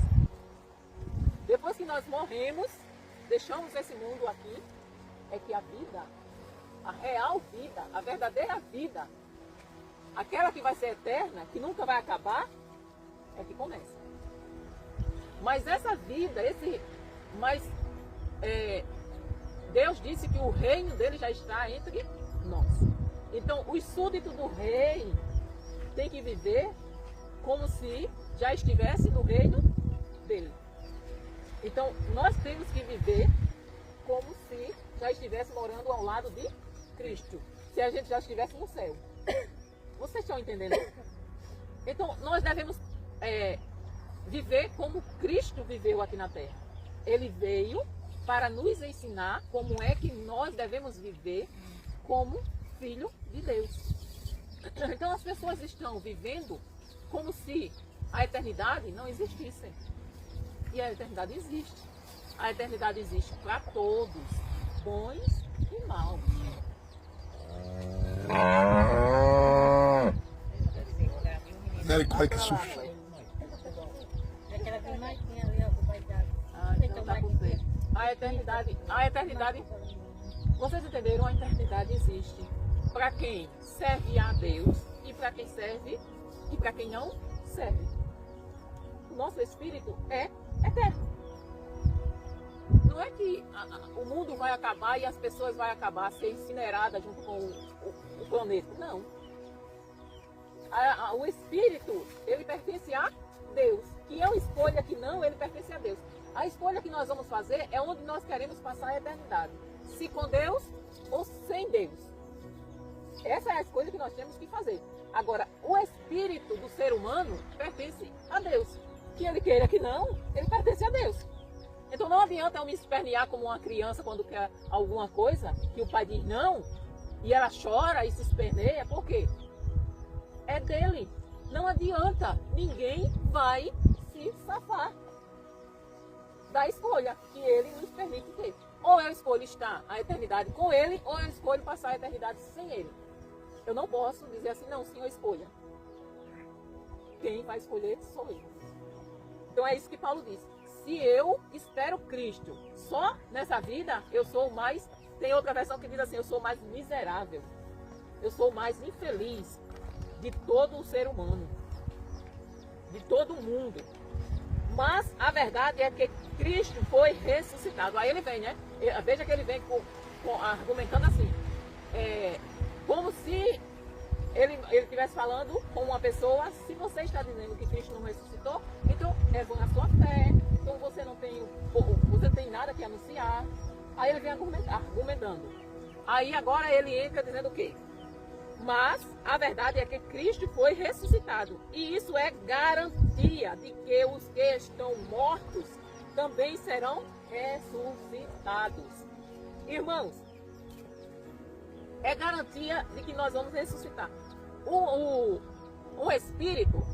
Depois que nós morremos, deixamos esse mundo aqui, é que a vida, a real vida, a verdadeira vida, aquela que vai ser eterna, que nunca vai acabar, é que começa. Mas essa vida, Deus disse que o reino dele já está entre nós. Então, os súditos do rei têm que viver como se já estivesse no reino dele. Então, nós temos que viver como se já estivesse morando ao lado de Cristo. Se a gente já estivesse no céu. Vocês estão entendendo? Então, nós devemos viver como Cristo viveu aqui na terra. Ele veio para nos ensinar como é que nós devemos viver como filho de Deus. Então, as pessoas estão vivendo como se a eternidade não existisse. E a eternidade existe. A eternidade existe para todos, bons e maus. Misericórdia, que susto. Aquela bem mais tinha ali, ó, pai d'água. Então tá com você. A eternidade, vocês entenderam? A eternidade existe para quem serve a Deus e para quem serve e para quem não serve. O nosso espírito é eterno. Não é que o mundo vai acabar e as pessoas vão acabar ser incineradas junto com o planeta. Não. O espírito, ele pertence a Deus. Que eu escolha que não, ele pertence a Deus. A escolha que nós vamos fazer é onde nós queremos passar a eternidade. Se com Deus ou sem Deus. Essa é a escolha que nós temos que fazer. Agora, o espírito do ser humano pertence a Deus. Que ele queira que não, ele pertence a Deus. Então não adianta eu me espernear como uma criança quando quer alguma coisa, que o pai diz não, e ela chora e se esperneia, por quê? É dele. Não adianta, ninguém vai se safar da escolha que ele nos permite ter. Ou eu escolho estar a eternidade com ele, ou eu escolho passar a eternidade sem ele. Eu não posso dizer assim, não, Senhor, escolha. Quem vai escolher sou eu. Então é isso que Paulo diz. Se eu espero Cristo só nessa vida, eu sou o mais... Tem outra versão que diz assim, eu sou o mais miserável. Eu sou o mais infeliz de todo o ser humano. De todo o mundo. Mas a verdade é que Cristo foi ressuscitado. Aí ele vem, né? Veja que ele vem argumentando assim. Como se ele estivesse falando com uma pessoa. Se você está dizendo que Cristo não ressuscitou, então é a sua fé. Então você não tem nada que anunciar. Aí ele vem argumentando. Aí agora ele entra dizendo o quê? Mas a verdade é que Cristo foi ressuscitado. E isso é garantia de que os que estão mortos também serão ressuscitados. Irmãos, é garantia de que nós vamos ressuscitar. O Espírito,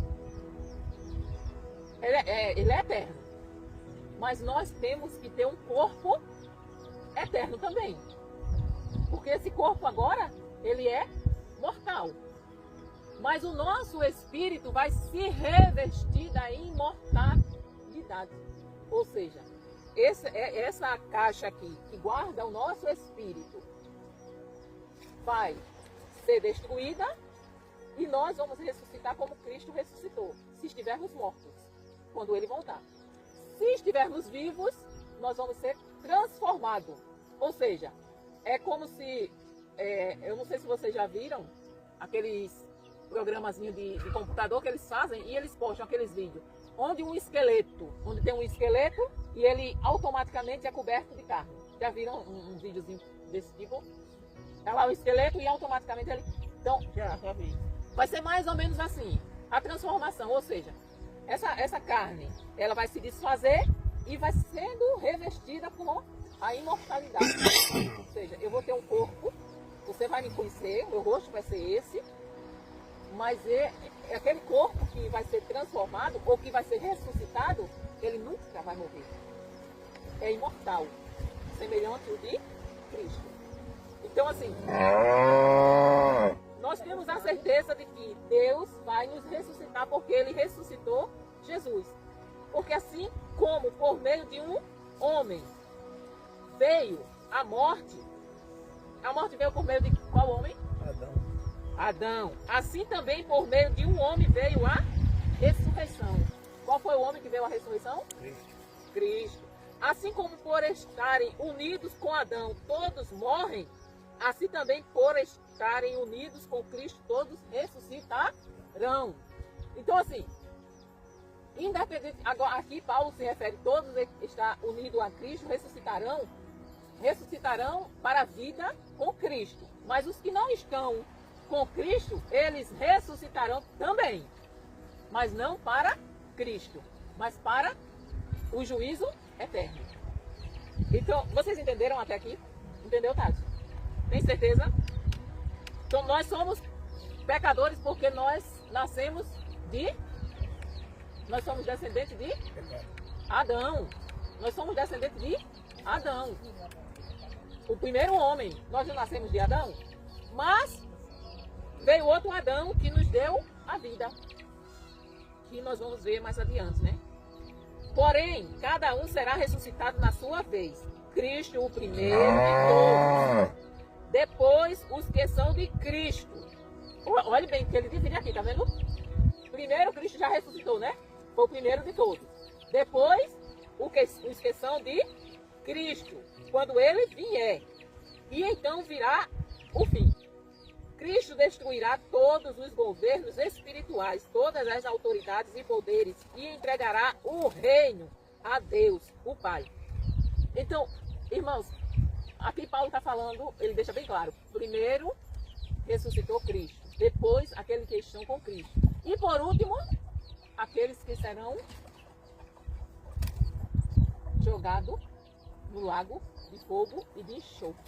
ele é eterno. Mas nós temos que ter um corpo eterno também. Porque esse corpo agora, ele é mortal. Mas o nosso espírito vai se revestir da imortalidade. eternidade. Ou seja, essa caixa aqui, que guarda o nosso espírito, vai ser destruída e nós vamos ressuscitar como Cristo ressuscitou, se estivermos mortos, quando Ele voltar. Se estivermos vivos, nós vamos ser transformados. Ou seja, é como se, eu não sei se vocês já viram, aqueles programazinhos de computador que eles fazem e eles postam aqueles vídeos, onde tem um esqueleto e ele automaticamente é coberto de carne. Já viram um videozinho desse tipo? Tá lá o esqueleto e automaticamente ele... Então, já vi. Vai ser mais ou menos assim, a transformação, ou seja, essa carne, ela vai se desfazer e vai sendo revestida com a imortalidade. Ou seja, eu vou ter um corpo, você vai me conhecer, o meu rosto vai ser esse, mas é aquele corpo que vai ser transformado ou que vai ser ressuscitado, ele nunca vai morrer. É imortal, semelhante ao de Cristo. Então, assim, nós temos a certeza de que Deus vai nos ressuscitar porque Ele ressuscitou Jesus. Porque assim como por meio de um homem veio a morte veio por meio de qual homem? Adão. Assim também por meio de um homem veio a ressurreição. Qual foi o homem que veio à ressurreição? Cristo. Assim como por estarem unidos com Adão todos morrem, assim também por estarem unidos com Cristo todos ressuscitarão. Então assim, independente, agora aqui Paulo se refere, todos está unido a Cristo, ressuscitarão para a vida com Cristo. Mas os que não estão com Cristo, eles ressuscitarão também. Mas não para Cristo, mas para o juízo eterno. Então, vocês entenderam até aqui? Entendeu, Tati? Tem certeza? Então, nós somos pecadores porque nós somos descendentes de Adão. Nós somos descendentes de Adão. O primeiro homem, nós não nascemos de Adão, mas veio outro Adão que nos deu a vida. Que nós vamos ver mais adiante, né? Porém, cada um será ressuscitado na sua vez. Cristo o primeiro de todos. Depois, os que são de Cristo. Olhe bem, que ele divide aqui, tá vendo? Primeiro, Cristo já ressuscitou, né? Foi o primeiro de todos. Depois, os que são de Cristo, quando ele vier. E então virá o fim. Cristo destruirá todos os governos espirituais, todas as autoridades e poderes, e entregará o reino a Deus, o Pai. Então, irmãos, aqui Paulo está falando, ele deixa bem claro, primeiro ressuscitou Cristo, depois aqueles que estão com Cristo, e por último, aqueles que serão jogados no lago de fogo e de enxofre,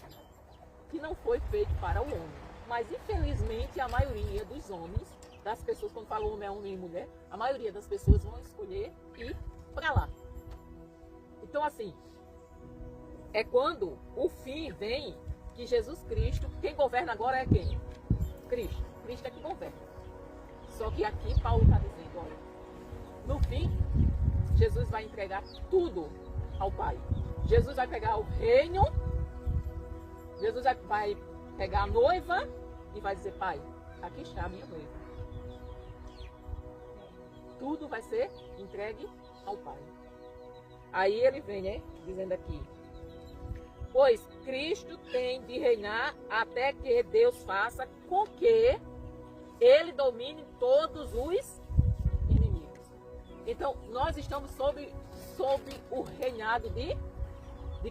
que não foi feito para o homem. Mas, infelizmente, a maioria dos homens, das pessoas, quando falam homem e mulher, a maioria das pessoas vão escolher ir para lá. Então, assim, é quando o fim vem que Jesus Cristo, quem governa agora é quem? Cristo. Cristo é que governa. Só que aqui Paulo está dizendo, olha, no fim, Jesus vai entregar tudo ao Pai. Jesus vai pegar o reino, Jesus vai pegar a noiva e vai dizer, Pai, aqui está a minha noiva. Tudo vai ser entregue ao Pai. Aí ele vem, né, dizendo aqui, pois Cristo tem de reinar até que Deus faça com que ele domine todos os inimigos. Então, nós estamos sob o reinado de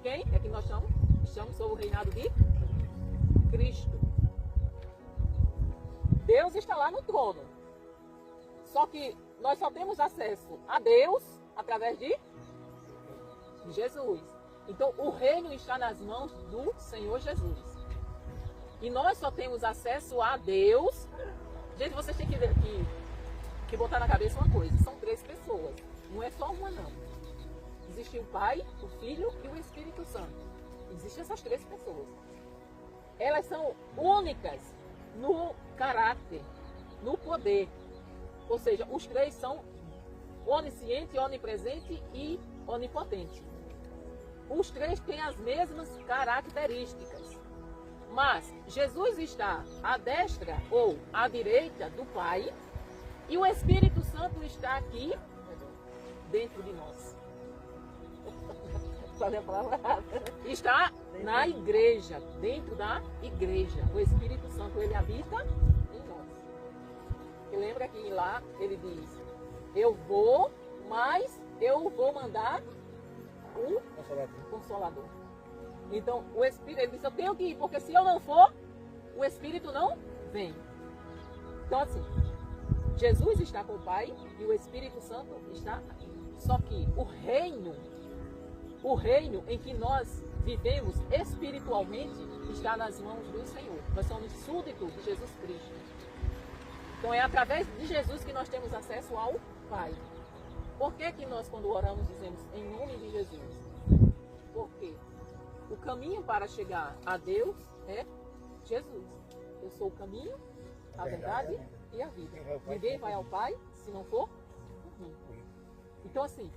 quem? É que nós estamos? Estamos sob o reinado de Cristo. Deus está lá no trono. Só que nós só temos acesso a Deus através de Jesus. Então o reino está nas mãos do Senhor Jesus. E nós só temos acesso a Deus. Gente, vocês têm que botar na cabeça uma coisa. São 3 pessoas. Não é só uma, não. Existe o Pai, o Filho e o Espírito Santo. Existem essas 3 pessoas. Elas são únicas no caráter, no poder. Ou seja, os 3 são onisciente, onipresente e onipotente. Os três têm as mesmas características. Mas Jesus está à destra ou à direita do Pai e o Espírito Santo está aqui dentro de nós. Falei a palavra errada. Está na igreja, dentro da igreja. O Espírito Santo, ele habita em nós. E lembra que lá ele diz, eu vou, mas eu vou mandar o Consolador. Então, o Espírito, ele disse, eu tenho que ir, porque se eu não for, o Espírito não vem. Então, assim, Jesus está com o Pai e o Espírito Santo está aqui. Só que o reino em que nós vivemos espiritualmente está nas mãos do Senhor. Nós somos súditos de Jesus Cristo. Então, é através de Jesus que nós temos acesso ao Pai. Por que que nós, quando oramos, dizemos em nome de Jesus? Porque o caminho para chegar a Deus é Jesus. Eu sou o caminho, a verdade e a vida. Ninguém vai ao Pai se não for por mim. Então, assim,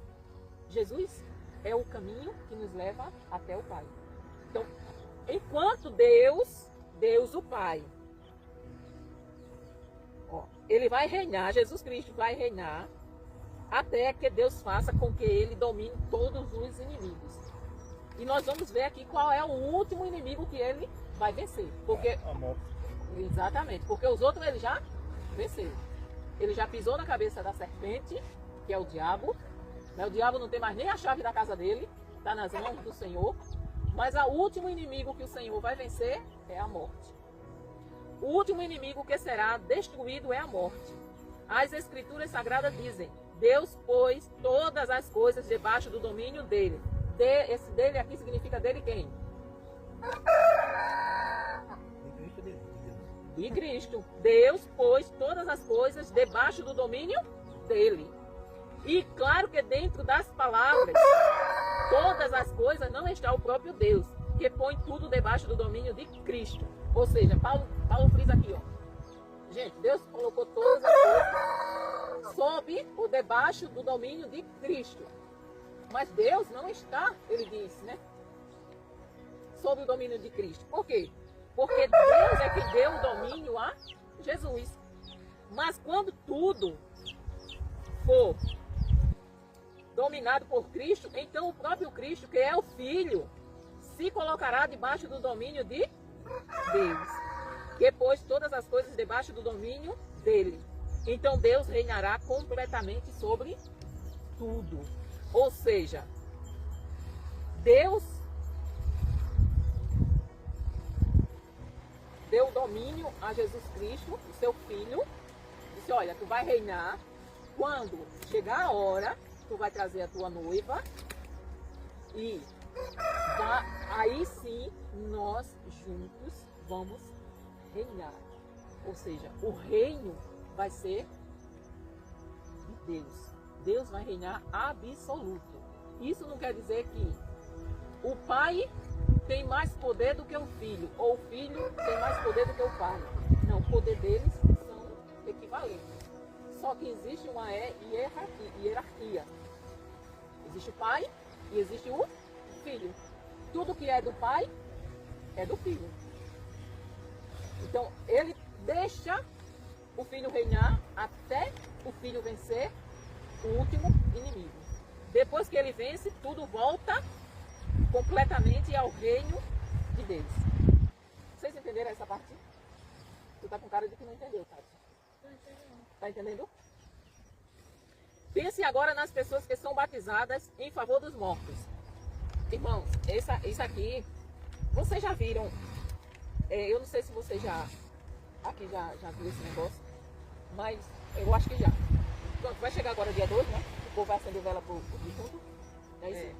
Jesus é o caminho que nos leva até o Pai. Então, enquanto Deus o Pai, ele vai reinar, Jesus Cristo vai reinar, até que Deus faça com que ele domine todos os inimigos. E nós vamos ver aqui qual é o último inimigo que ele vai vencer. Porque, a morte. exatamente, porque os outros ele já venceu. Ele já pisou na cabeça da serpente, que é o diabo. O diabo não tem mais nem a chave da casa dele, está nas mãos do Senhor. Mas o último inimigo que o Senhor vai vencer é a morte. O último inimigo que será destruído é a morte. As Escrituras Sagradas dizem, Deus pôs todas as coisas debaixo do domínio dele. Esse dele aqui significa dele quem? De Cristo. Deus pôs todas as coisas debaixo do domínio dele. E claro que dentro das palavras, todas as coisas, não está o próprio Deus, que põe tudo debaixo do domínio de Cristo. Ou seja, Paulo frisa aqui, ó. Gente, Deus colocou todas as coisas sob o debaixo do domínio de Cristo. Mas Deus não está, ele disse, né? Sob o domínio de Cristo. Por quê? Porque Deus é que deu o domínio a Jesus. Mas quando tudo for dominado por Cristo, então o próprio Cristo, que é o Filho, se colocará debaixo do domínio de Deus, que pôs todas as coisas debaixo do domínio dele. Então Deus reinará completamente sobre tudo. Ou seja, Deus deu domínio a Jesus Cristo, o seu Filho, disse, olha, tu vai reinar, quando chegar a hora, tu vai trazer a tua noiva e aí sim nós juntos vamos reinar. Ou seja, o reino vai ser de Deus. Deus vai reinar absoluto. Isso não quer dizer que o pai tem mais poder do que o filho, ou o filho tem mais poder do que o pai. Não, o poder deles são equivalentes. Só que existe uma hierarquia. Existe o pai e existe o filho. Tudo que é do pai é do filho. Então, ele deixa o filho reinar até o filho vencer o último inimigo. Depois que ele vence, tudo volta completamente ao reino de Deus. Vocês entenderam essa parte? Tu tá com cara de que não entendeu, Tati. Tá entendendo? Pense agora nas pessoas que são batizadas em favor dos mortos. Irmãos, isso aqui, vocês já viram, eu não sei se vocês já viu esse negócio, mas eu acho que já. Pronto, vai chegar agora dia 2, né? O povo vai acender vela pro defunto. Não é isso?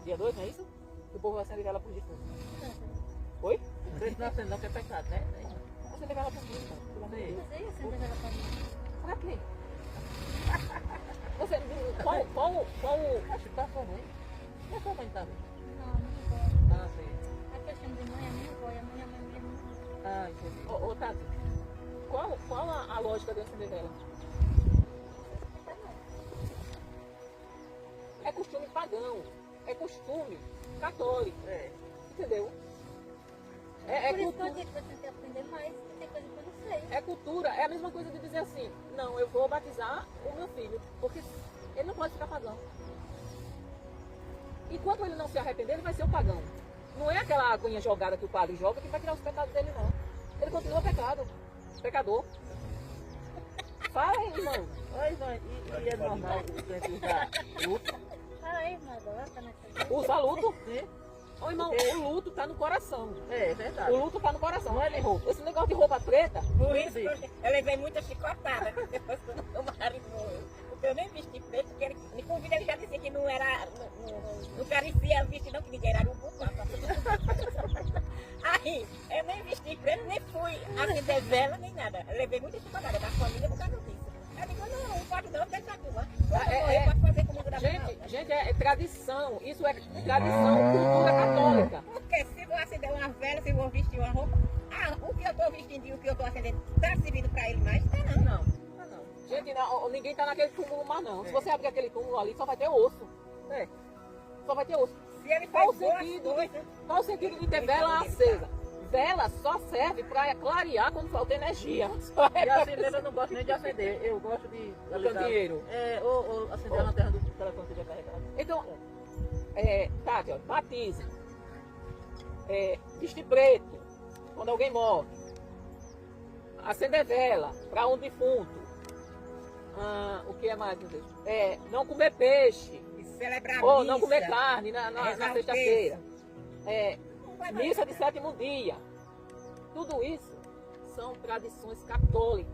Dia 2, não é isso? O povo vai acender vela pro defunto. Oi? Não acende não, que é pecado, né? Acender vela pro defunto. Pra quê? Você, qual Acho que tá sua mãe. Não é sua mãe, tá? Não, Ah, sim. a questão de mãe, a minha avó, e a minha mãe mesmo. Ah, entendi. Ô, Tati, qual a lógica de acender vela? costume pagão, é costume católico. Entendeu? É Por isso que eu cultura. digo que eu tenho que aprender mais, que tem coisa que eu não sei. É cultura, é a mesma coisa de dizer assim, não, eu vou batizar o meu filho, porque ele não pode ficar pagão. Enquanto ele não se arrepender, ele vai ser o pagão. Não é aquela aguinha jogada que o padre joga que vai tirar os pecados dele, não. Ele continua pecador. Fala aí, irmão. Oi, mãe, e é normal o crente usar luto? Fala aí, irmã, gosta nessa Usa luto. Sim. Ô, irmão, o luto tá no coração. É verdade. O luto tá no coração, não é nem roupa. Esse negócio de roupa preta, Por isso que eu levei muita chicotada depois que o meu marido morreu. Porque eu nem vesti preto, porque ele me convida, ele já disse que não era, não parecia vestir não, que ninguém era urubu. Aí, eu nem vesti preto, nem fui acender vela, nem nada. Eu levei muita chicotada da família por causa disso. Eu digo, não pode não, deixa a turma. Pode fazer comigo da manhã. gente, é tradição. Isso é tradição, cultura católica. Porque se vou acender uma vela, se vou vestir uma roupa, o que eu estou vestindo e o que eu estou acendendo, está servindo para ele mais? Não. Gente, ninguém tá naquele túmulo mais não. Se você abrir aquele túmulo ali, só vai ter osso. Só vai ter osso. Se ele Qual faz o boas sentido coisas, Qual o sentido de ter vela acesa? Vela só serve para clarear quando falta energia. E assim mesmo eu não gosto nem de acender. Eu gosto de O candeeiro. Ou acender a lanterna do telefone que já carregado. Então, Tati, ó, batismo. Vestir preto, quando alguém morre. Acender vela para um defunto. O que é mais, meu Deus? Não comer peixe. e celebrar Ou missa, não comer carne na rezar o sexta-feira. não vai mais Missa de sétimo dia. Tudo isso são tradições católicas.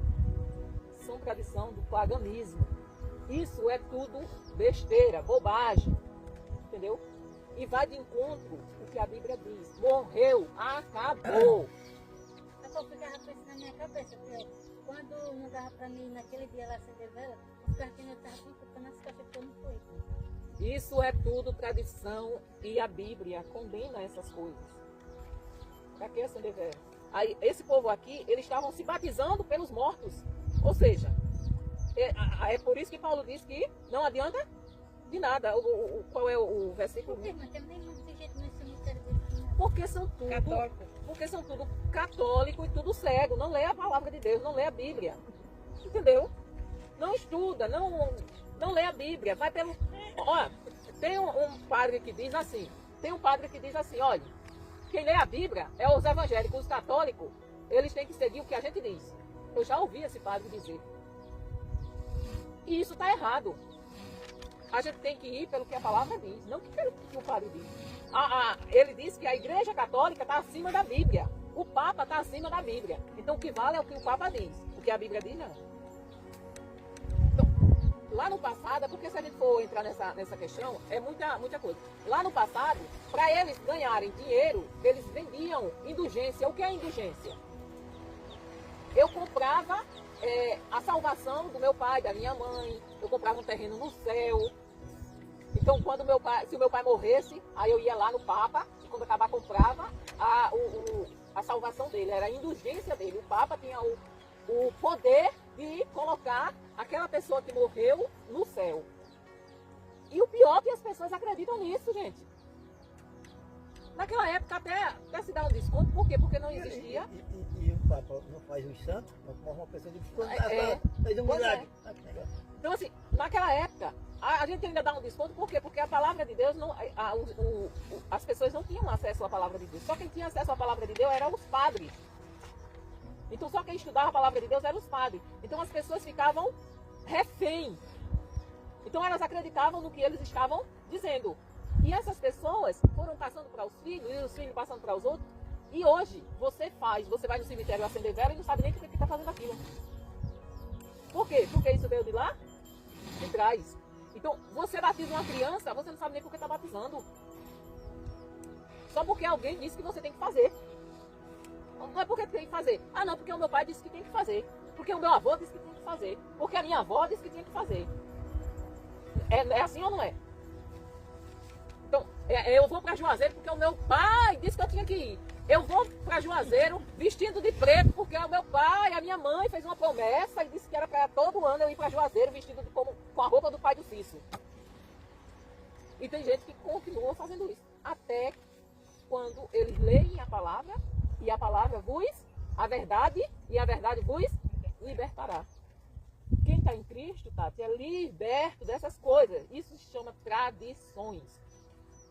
São tradição do paganismo. Isso é tudo besteira, bobagem. Entendeu? E vai de encontro o que a Bíblia diz. Morreu, acabou. Eu ficava com isso na minha cabeça, porque quando não dava pra mim naquele dia lá acender vela, os cartinhos eu estava consultando as caixas que eu não fui. Isso é tudo tradição e a Bíblia condena essas coisas. Para que acender vela? Aí, esse povo aqui, eles estavam se batizando pelos mortos. Ou seja, é por isso que Paulo diz que não adianta de nada. Qual é o versículo? Por quê? Mas também não tem jeito no cemitério desse não. Porque são tudo católico. Porque são tudo católico e tudo cego. Não lê a palavra de Deus, não lê a Bíblia. Entendeu? Não estuda, não lê a Bíblia. Vai pelo. Olha, tem um padre que diz assim. Olha, quem lê a Bíblia é os evangélicos, os católicos, eles têm que seguir o que a gente diz. Eu já ouvi esse padre dizer. E isso está errado. A gente tem que ir pelo que a palavra diz, não pelo que o padre diz. Ele diz que a Igreja Católica está acima da Bíblia. O Papa está acima da Bíblia. Então o que vale é o que o Papa diz. O que a Bíblia diz, não. Então, lá no passado, porque se a gente for entrar nessa questão, é muita coisa. Lá no passado, para eles ganharem dinheiro, eles vendiam indulgência. O que é indulgência? Eu comprava a salvação do meu pai, da minha mãe. Eu comprava um terreno no céu. Então, se o meu pai morresse, aí eu ia lá no Papa, e quando acabar, comprava a salvação dele, era a indulgência dele. O Papa tinha o poder de colocar aquela pessoa que morreu no céu. E o pior é que as pessoas acreditam nisso, gente. Naquela época, até se dar um desconto, por quê? Porque não existia. E o Papa não faz os santos, não forma uma pessoa de fez um Pois milagre. Então, assim, naquela época, a gente ainda dá um desconto, por quê? Porque a palavra de Deus, as pessoas não tinham acesso à palavra de Deus. Só quem tinha acesso à palavra de Deus eram os padres. Então, só quem estudava a palavra de Deus eram os padres. Então, as pessoas ficavam refém. Então, elas acreditavam no que eles estavam dizendo. E essas pessoas foram passando para os filhos, e os filhos passando para os outros. E hoje, você vai no cemitério acender vela e não sabe nem por que está fazendo aquilo. Por quê? Porque isso veio de lá? De trás. Então, você batiza uma criança, você não sabe nem por que está batizando. Só porque alguém disse que você tem que fazer. Não é porque tem que fazer. Ah, não, porque o meu pai disse que tem que fazer. Porque o meu avô disse que tem que fazer. Porque a minha avó disse que tinha que fazer. É assim ou não é? Então, eu vou para Juazeiro porque o meu pai disse que eu tinha que ir. Eu vou para Juazeiro vestindo de preto porque o meu pai, a minha mãe fez uma promessa e disse que era para todo ano eu ir para Juazeiro vestido com a roupa do pai do Cício. E tem gente que continua fazendo isso. Até quando eles leem a palavra, e a palavra vos, a verdade, e a verdade vos libertará. Quem está em Cristo, Tati, é liberto dessas coisas. Isso se chama tradições.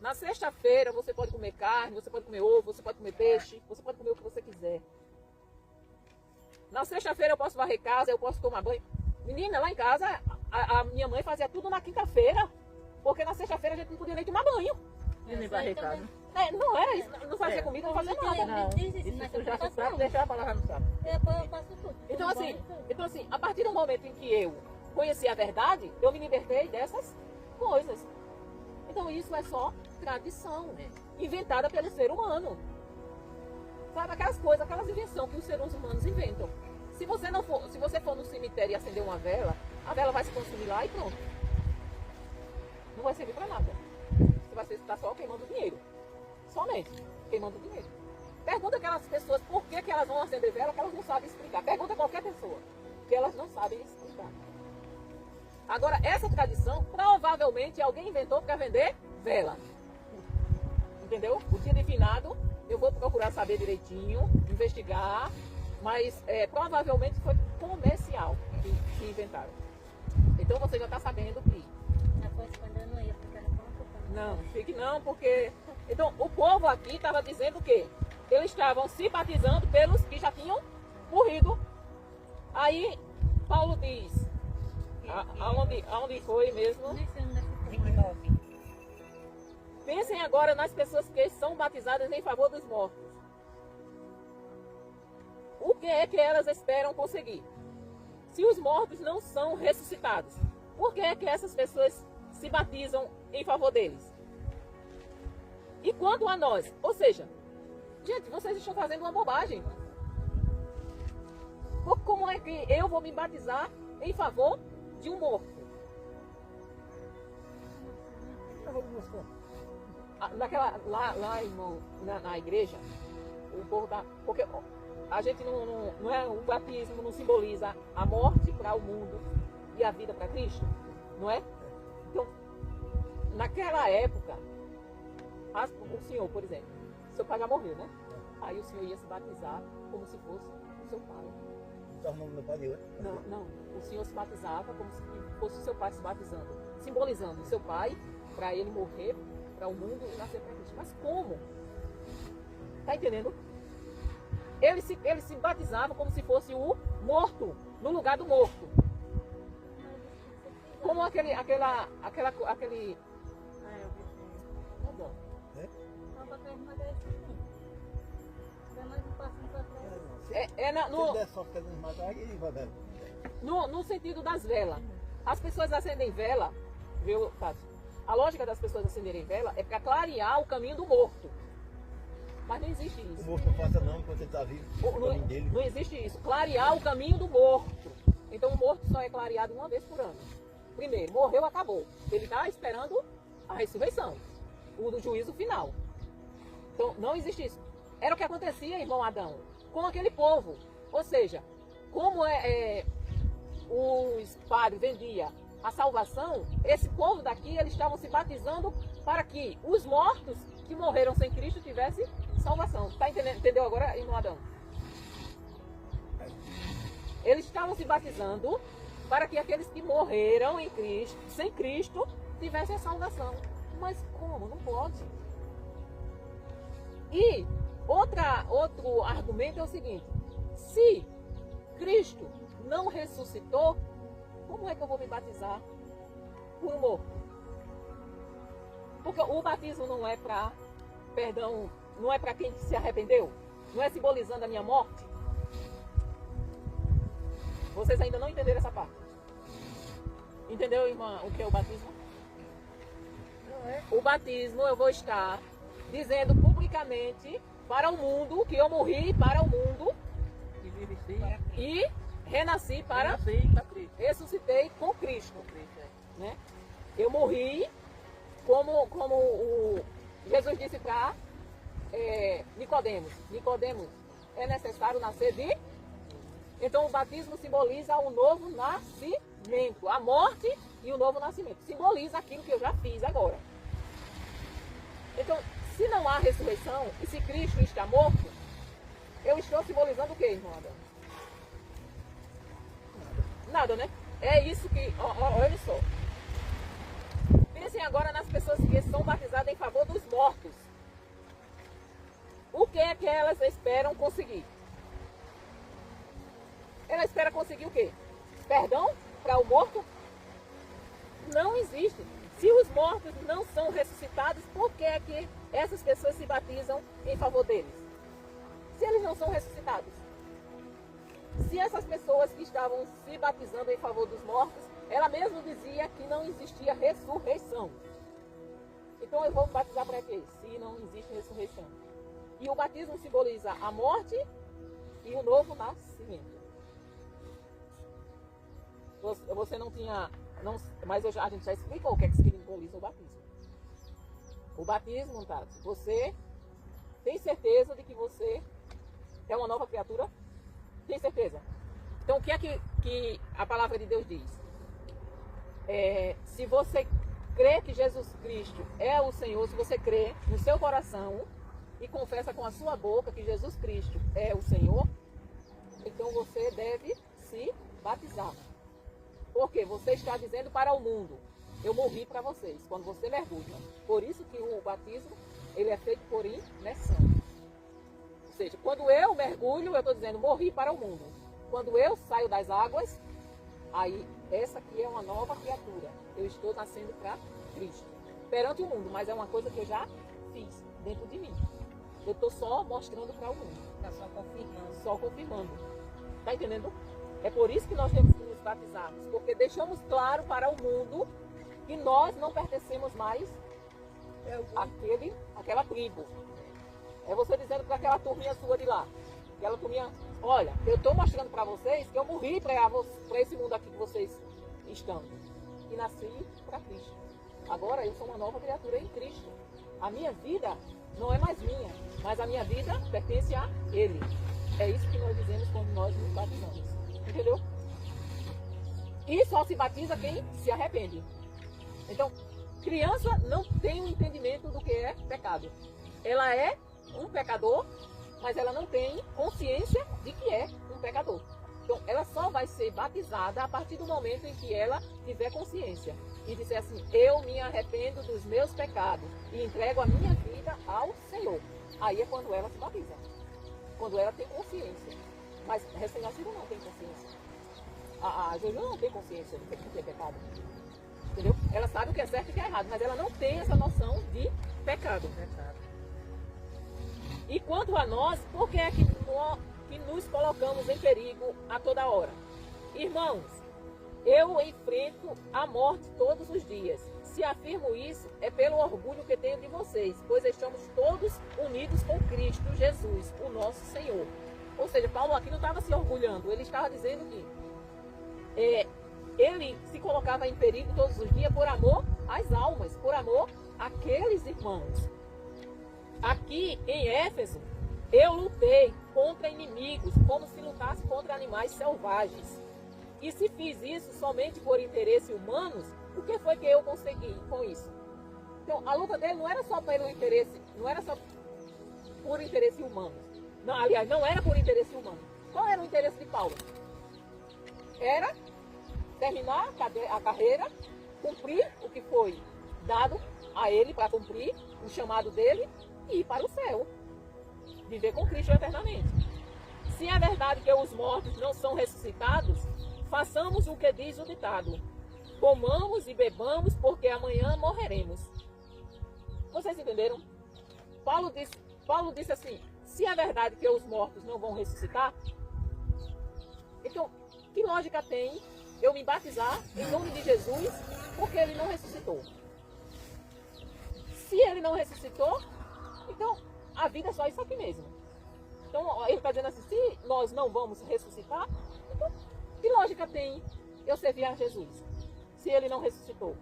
Na sexta-feira você pode comer carne, você pode comer ovo, você pode comer peixe, você pode comer o que você quiser. Na sexta-feira eu posso varrer casa, eu posso tomar banho. Menina, lá em casa, a minha mãe fazia tudo na quinta-feira, porque na sexta-feira a gente não podia nem tomar banho. E nem varrer casa. Não era isso, não fazia comida, não fazia nada. Não, isso sujar o prato, deixar a palavra no saco. Eu faço tudo. Então assim, a partir do momento em que eu conheci a verdade, eu me libertei dessas coisas. Então isso é só tradição, né? Inventada pelo ser humano. Sabe, aquelas coisas, aquelas invenções que os seres humanos inventam. Se você for no cemitério e acender uma vela, a vela vai se consumir lá e pronto. Não vai servir para nada. Você vai estar só queimando dinheiro. Somente queimando dinheiro. Pergunta aquelas pessoas por que elas vão acender vela que elas não sabem explicar. Pergunta a qualquer pessoa que elas não sabem explicar. Agora, essa tradição, provavelmente alguém inventou para vender vela. Entendeu? O dia de finado, eu vou procurar saber direitinho, investigar, mas provavelmente foi comercial que inventaram. Então você já está sabendo que... Quando eu não ia ficar no ponto, Não, fique não, porque... Então, o povo aqui estava dizendo que eles estavam se batizando pelos que já tinham morrido. Aí, Paulo diz... Aonde foi mesmo? nem sei onde é que foi. 29. Pensem agora nas pessoas que são batizadas em favor dos mortos. O que é que elas esperam conseguir? Se os mortos não são ressuscitados, por que é que essas pessoas se batizam em favor deles? E quanto a nós? Ou seja, gente, vocês estão fazendo uma bobagem. Como é que eu vou me batizar em favor de um morto? Na igreja, o povo tá. Porque a gente não é, o batismo não simboliza a morte para o mundo e a vida para Cristo, não é? Então, naquela época, o senhor, por exemplo, seu pai já morreu, né? Aí o senhor ia se batizar como se fosse o seu pai. Tá arrumando meu pai de hoje? Não. O senhor se batizava como se fosse o seu pai se batizando, simbolizando o seu pai para ele morrer para o mundo e nascer para Cristo. Mas como? Tá entendendo? Ele se batizava como se fosse o morto, no lugar do morto. Como aquele. Ah, eu vi. Tá bom. Só pra emagrecer. Dá mais um passinho pra trás. Se No, der só ficar desmatar, ele vai dar. no sentido das velas. As pessoas acendem vela, viu, Tati? A lógica das pessoas acenderem vela é para clarear o caminho do morto. Mas não existe O isso. morto não faça não enquanto ele está vivo. O caminho dele. Não existe isso. Clarear o caminho do morto. Então o morto só é clareado uma vez por ano. Primeiro, morreu, acabou. Ele está esperando a ressurreição. O do juízo final. Então não existe isso. Era o que acontecia, irmão Adão, com aquele povo. Ou seja, como os padres vendiam a salvação, esse povo daqui, eles estavam se batizando para que os mortos que morreram sem Cristo tivessem salvação. Tá entendendo? Entendeu agora, irmão Adão? Eles estavam se batizando para que aqueles que morreram em Cristo, sem Cristo, tivessem a salvação. Mas como? Não pode. E outro argumento é o seguinte: se Cristo não ressuscitou, como é que eu vou me batizar por um morto? Porque o batismo não é para perdão, não é para quem se arrependeu, não é simbolizando a minha morte. Vocês ainda não entenderam essa parte? Entendeu, irmã, o que é o batismo? O batismo, eu vou estar dizendo publicamente para o mundo que eu morri para o mundo E vive sim. e renasci para Cristo. ressuscitei com Cristo, né? Eu morri como o Jesus disse para Nicodemos. Nicodemos, é necessário nascer de... Então o batismo simboliza o novo nascimento, a morte e o novo nascimento. Simboliza aquilo que eu já fiz agora. Então, se não há ressurreição, e se Cristo está morto, eu estou simbolizando o quê, irmão Adão? Nada, né? É isso que, olha só. Pensem agora nas pessoas que são batizadas em favor dos mortos. O que é que elas esperam conseguir? Ela espera conseguir o quê? Perdão para o morto? Não existe. Se os mortos não são ressuscitados, por que é que essas pessoas se batizam em favor deles? Se eles não são ressuscitados. Se essas pessoas que estavam se batizando em favor dos mortos, ela mesma dizia que não existia ressurreição. Então eu vou batizar para quê? Se não existe ressurreição. E o batismo simboliza a morte e o novo nascimento. Você não tinha... mas a gente já explicou o que é que simboliza o batismo. O batismo, Tati, você tem certeza de que você é uma nova criatura? Tem certeza? Então o que é que a palavra de Deus diz? Se você crê que Jesus Cristo é o Senhor, se você crê no seu coração e confessa com a sua boca que Jesus Cristo é o Senhor, então você deve se batizar. Porque você está dizendo para o mundo, eu morri para vocês, quando você mergulha. Por isso que o batismo, ele é feito por imersão. Ou seja, quando eu mergulho, eu estou dizendo, morri para o mundo. Quando eu saio das águas, aí, essa aqui é uma nova criatura. Eu estou nascendo para Cristo. Perante o mundo, mas é uma coisa que eu já fiz dentro de mim. Eu estou só mostrando para o mundo. Está só confirmando. Só confirmando. Está entendendo? É por isso que nós temos que nos batizarmos. Porque deixamos claro para o mundo que nós não pertencemos mais àquela tribo. É você dizendo para aquela turminha sua de lá. Aquela turminha, olha, eu estou mostrando para vocês que eu morri para esse mundo aqui que vocês estão. E nasci para Cristo. Agora eu sou uma nova criatura em Cristo. A minha vida não é mais minha, mas a minha vida pertence a Ele. É isso que nós dizemos quando nós nos batizamos. Entendeu? E só se batiza quem se arrepende. Então, criança não tem um entendimento do que é pecado. Ela é um pecador, mas ela não tem consciência de que é um pecador. Então, ela só vai ser batizada a partir do momento em que ela tiver consciência e disser assim, eu me arrependo dos meus pecados e entrego a minha vida ao Senhor. Aí é quando ela se batiza. Quando ela tem consciência. Mas recém-nascido não tem consciência. A Jojo não tem consciência do que é pecado. Entendeu? Ela sabe o que é certo e o que é errado, mas ela não tem essa noção de pecado. E quanto a nós, por que é que nos colocamos em perigo a toda hora? Irmãos, eu enfrento a morte todos os dias. Se afirmo isso, é pelo orgulho que tenho de vocês, pois estamos todos unidos com Cristo Jesus, o nosso Senhor. Ou seja, Paulo aqui não estava se orgulhando, ele estava dizendo que ele se colocava em perigo todos os dias por amor às almas, por amor àqueles irmãos. Aqui em Éfeso, eu lutei contra inimigos, como se lutasse contra animais selvagens. E se fiz isso somente por interesse humanos, o que foi que eu consegui com isso? Então, a luta dele não era só pelo interesse, não era só por interesse humano. Não, aliás, não era por interesse humano. Qual era o interesse de Paulo? Era terminar a carreira, cumprir o que foi dado a ele para cumprir o chamado dele e ir para o céu. Viver com Cristo eternamente. Se é verdade que os mortos não são ressuscitados, façamos o que diz o ditado. Comamos e bebamos, porque amanhã morreremos. Vocês entenderam? Paulo disse assim, se é verdade que os mortos não vão ressuscitar, então, que lógica tem eu me batizar em nome de Jesus, porque ele não ressuscitou? Se ele não ressuscitou, então a vida é só isso aqui mesmo. Então, ele está dizendo assim, se nós não vamos ressuscitar, então, que lógica tem eu servir a Jesus, se ele não ressuscitou?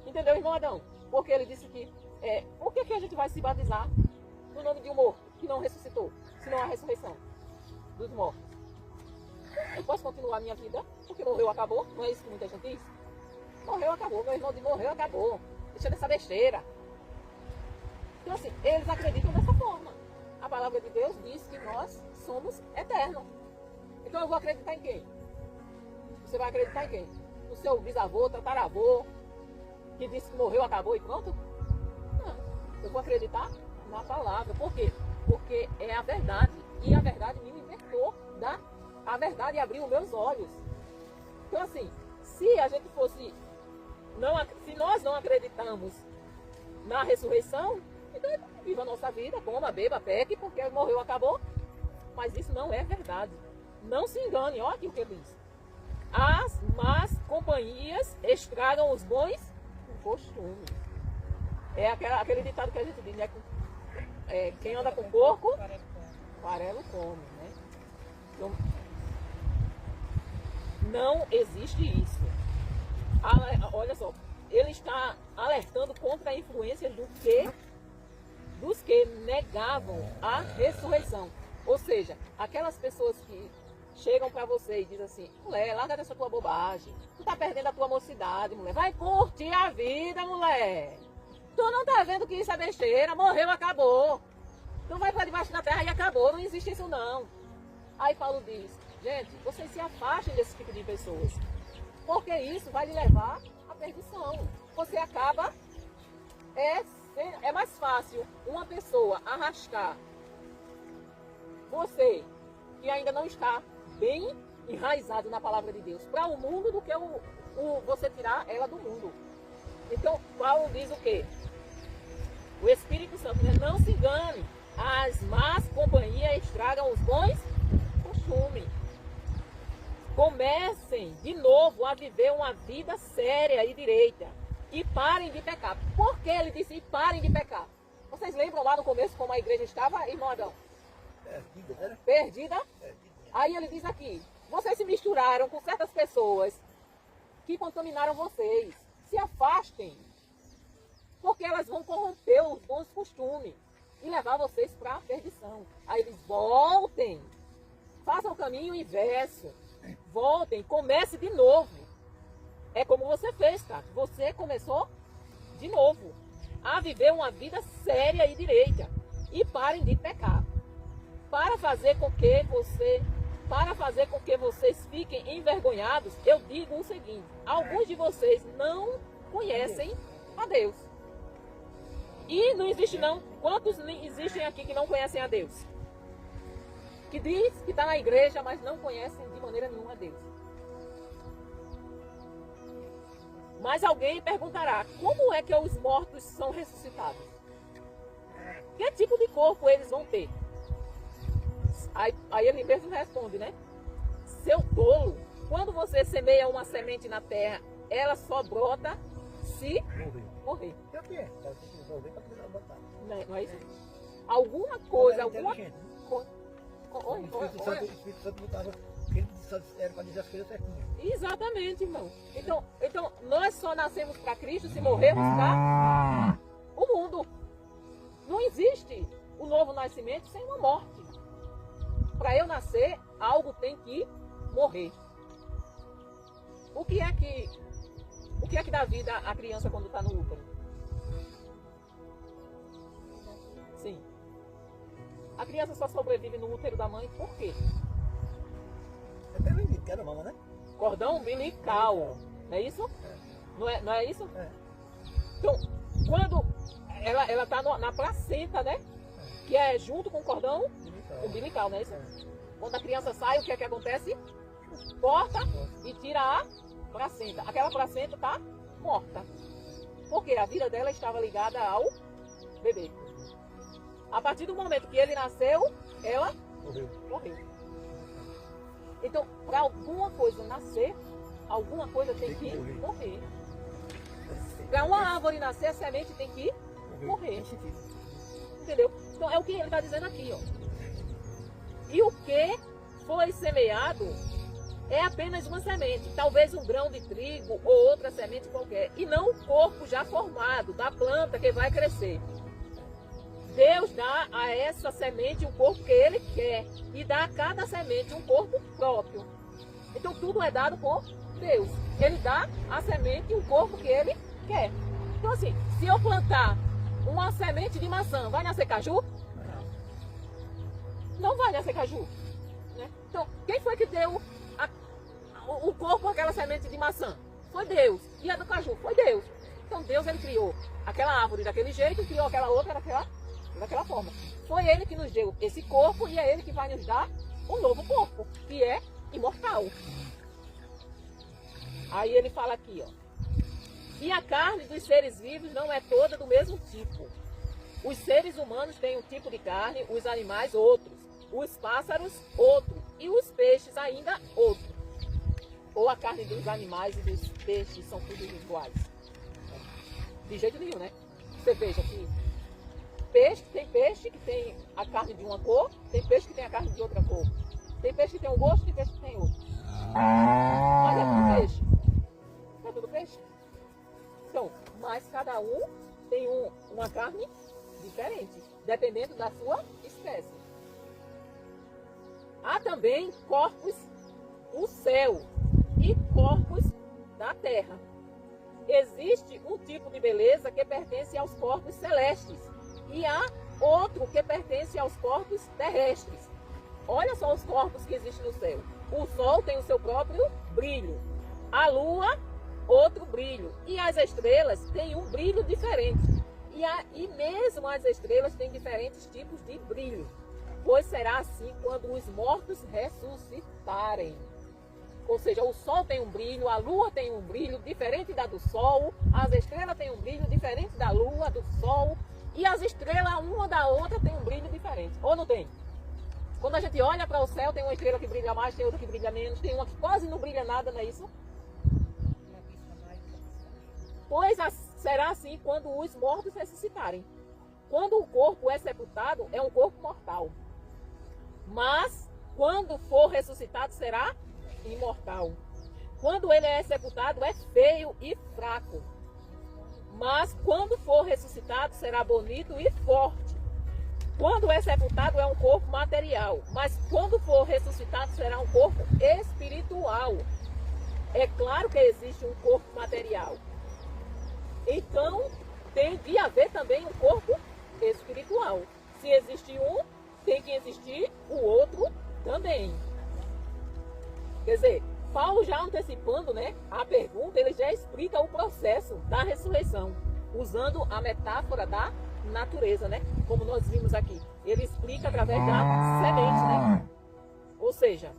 Entendeu, irmão Adão? Porque ele disse que, por que a gente vai se batizar no nome de um morto que não ressuscitou, se não há ressurreição dos mortos? Eu posso continuar a minha vida, porque morreu, acabou, não é isso que muita gente diz? Morreu, acabou, meu irmão de morreu, acabou. Deixa dessa besteira. Então, assim, eles acreditam dessa forma. A palavra de Deus diz que nós somos eternos. Então, eu vou acreditar em quem? Você vai acreditar em quem? No seu bisavô, tataravô, que disse que morreu, acabou e pronto? Não. Eu vou acreditar na palavra. Por quê? Porque é a verdade. E a verdade me libertou a verdade abriu os meus olhos. Então, assim, se a gente fosse... se nós não acreditamos na ressurreição, então viva a nossa vida, coma, beba, peque, porque morreu, acabou. Mas isso não é verdade. Não se engane, olha aqui o que ele diz. As más companhias estragam os bons costumes. É aquele ditado que a gente diz, né? Quem anda com porco, farelo come, né? Então, não existe isso. Olha só, ele está alertando contra a influência dos que negavam a ressurreição. Ou seja, aquelas pessoas que chegam para você e dizem assim: mulher, larga dessa tua bobagem, tu tá perdendo a tua mocidade, mulher, vai curtir a vida, mulher. Tu não tá vendo que isso é besteira, morreu, acabou. Tu vai para debaixo da terra e acabou, não existe isso não. Aí Paulo diz: gente, vocês se afastem desse tipo de pessoas, porque isso vai lhe levar à perdição. Você acaba, é mais fácil uma pessoa arrastar você, que ainda não está bem enraizado na palavra de Deus, para o mundo, do que você tirar ela do mundo. Então, Paulo diz o quê? O Espírito Santo, né? Não se engane, as más companhias estragam os bons costumes. Comecem de novo a viver uma vida séria e direita. E parem de pecar. Por que ele disse parem de pecar? Vocês lembram lá no começo como a igreja estava, irmão Adão? Perdida. Aí ele diz aqui: vocês se misturaram com certas pessoas que contaminaram vocês. Se afastem, porque elas vão corromper os bons costumes e levar vocês para a perdição. Aí eles voltem, façam o caminho inverso, voltem, comece de novo. É como você fez, cara. Você começou de novo a viver uma vida séria e direita. E parem de pecar. Para fazer com que vocês fiquem envergonhados, eu digo o seguinte: alguns de vocês não conhecem a Deus. E não existe não. Quantos existem aqui que não conhecem a Deus? Que diz que está na igreja, mas não conhecem de maneira nenhuma a Deus. Mas alguém perguntará: como é que os mortos são ressuscitados? Que tipo de corpo eles vão ter? Aí ele mesmo responde, né? Seu tolo, quando você semeia uma semente na terra, ela só brota se morrer. É o que é? Tem que resolver para poder botar. Não é isso? Alguma coisa, alguma Inteligente, né? coisa. O Espírito Santo botava, ele só era para dizer as coisas certinhas. Exatamente, irmão. Então, nós só nascemos para Cristo se morrermos para o mundo. Não existe o novo nascimento sem uma morte. Para eu nascer, algo tem que morrer. O que é que dá vida à criança quando está no útero? Sim. A criança só sobrevive no útero da mãe por quê? É pelo indivíduo, que era mama, né? Cordão umbilical. Não é isso? Não é isso? É. Então, quando ela está na placenta, né? Que é junto com o cordão umbilical, não é isso? Quando a criança sai, o que é que acontece? Corta e tira a placenta. Aquela placenta está morta. Porque a vida dela estava ligada ao bebê. A partir do momento que ele nasceu, ela morreu. Então, para alguma coisa nascer, alguma coisa tem que morrer. Para uma árvore nascer, a semente tem que morrer. Entendeu? Então, é o que ele está dizendo aqui, ó. E o que foi semeado é apenas uma semente, talvez um grão de trigo ou outra semente qualquer, e não o corpo já formado da planta que vai crescer. Deus dá a essa semente um corpo que Ele quer e dá a cada semente um corpo próprio. Então tudo é dado por Deus. Ele dá a semente um corpo que Ele quer. Então assim, se eu plantar uma semente de maçã, vai nascer caju? Não vai nascer caju. Né? Então, quem foi que deu o corpo àquela semente de maçã? Foi Deus. E a do caju? Foi Deus. Então Deus, ele criou aquela árvore daquele jeito e criou aquela outra daquela forma. Foi ele que nos deu esse corpo e é ele que vai nos dar um novo corpo, que é imortal. Aí ele fala aqui, ó. E a carne dos seres vivos não é toda do mesmo tipo. Os seres humanos têm um tipo de carne, os animais outros, os pássaros outro e os peixes ainda outro. Ou a carne dos animais e dos peixes são todos iguais? De jeito nenhum, né? Você veja que tem peixe que tem a carne de uma cor, tem peixe que tem a carne de outra cor. Tem peixe que tem um gosto, tem peixe que tem outro. Mas é tudo peixe. É tudo peixe. Então, mas cada um tem uma carne diferente, dependendo da sua espécie. Há também corpos do céu e corpos da terra. Existe um tipo de beleza que pertence aos corpos celestes e há outro que pertence aos corpos terrestres. Olha só os corpos que existem no céu. O sol tem o seu próprio brilho, a lua outro brilho e as estrelas têm um brilho diferente. E mesmo as estrelas têm diferentes tipos de brilho, pois será assim quando os mortos ressuscitarem. Ou seja, o sol tem um brilho, a lua tem um brilho diferente da do sol, as estrelas têm um brilho diferente da lua, do sol, e as estrelas, uma da outra, tem um brilho diferente. Ou não tem? Quando a gente olha para o céu, tem uma estrela que brilha mais, tem outra que brilha menos, tem uma que quase não brilha nada, não é isso? Pois será assim quando os mortos ressuscitarem. Quando o corpo é sepultado, é um corpo mortal. Mas, quando for ressuscitado, será imortal. Quando ele é sepultado, é feio e fraco. Mas, quando for ressuscitado, será bonito e forte. Quando é sepultado, é um corpo material. Mas, quando for ressuscitado, será um corpo espiritual. É claro que existe um corpo material. Então, tem de haver também um corpo espiritual. Se existe um, tem que existir o outro também. Quer dizer, Paulo já antecipando, né, a pergunta, ele já explica o processo da ressurreição, usando a metáfora da natureza, né? Como nós vimos aqui. Ele explica através da semente, né? Ou seja,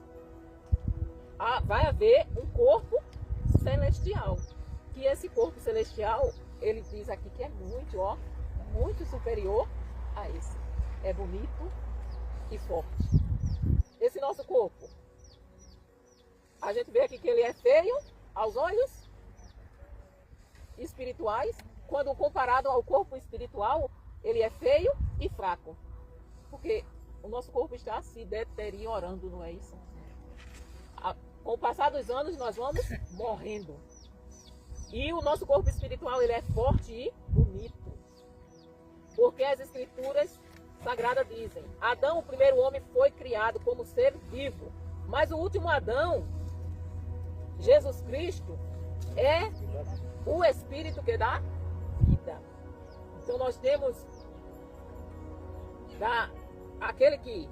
vai haver um corpo celestial. Que esse corpo celestial, ele diz aqui que é muito superior a esse. É bonito e forte. Esse nosso corpo, a gente vê aqui que ele é feio aos olhos espirituais. Quando comparado ao corpo espiritual, ele é feio e fraco. Porque o nosso corpo está se deteriorando, não é isso? Com o passar dos anos, nós vamos morrendo. E o nosso corpo espiritual, ele é forte e bonito. Porque as escrituras sagradas dizem: Adão, o primeiro homem, foi criado como ser vivo. Mas o último Adão, Jesus Cristo, é o Espírito que dá vida. Então nós temos aquele que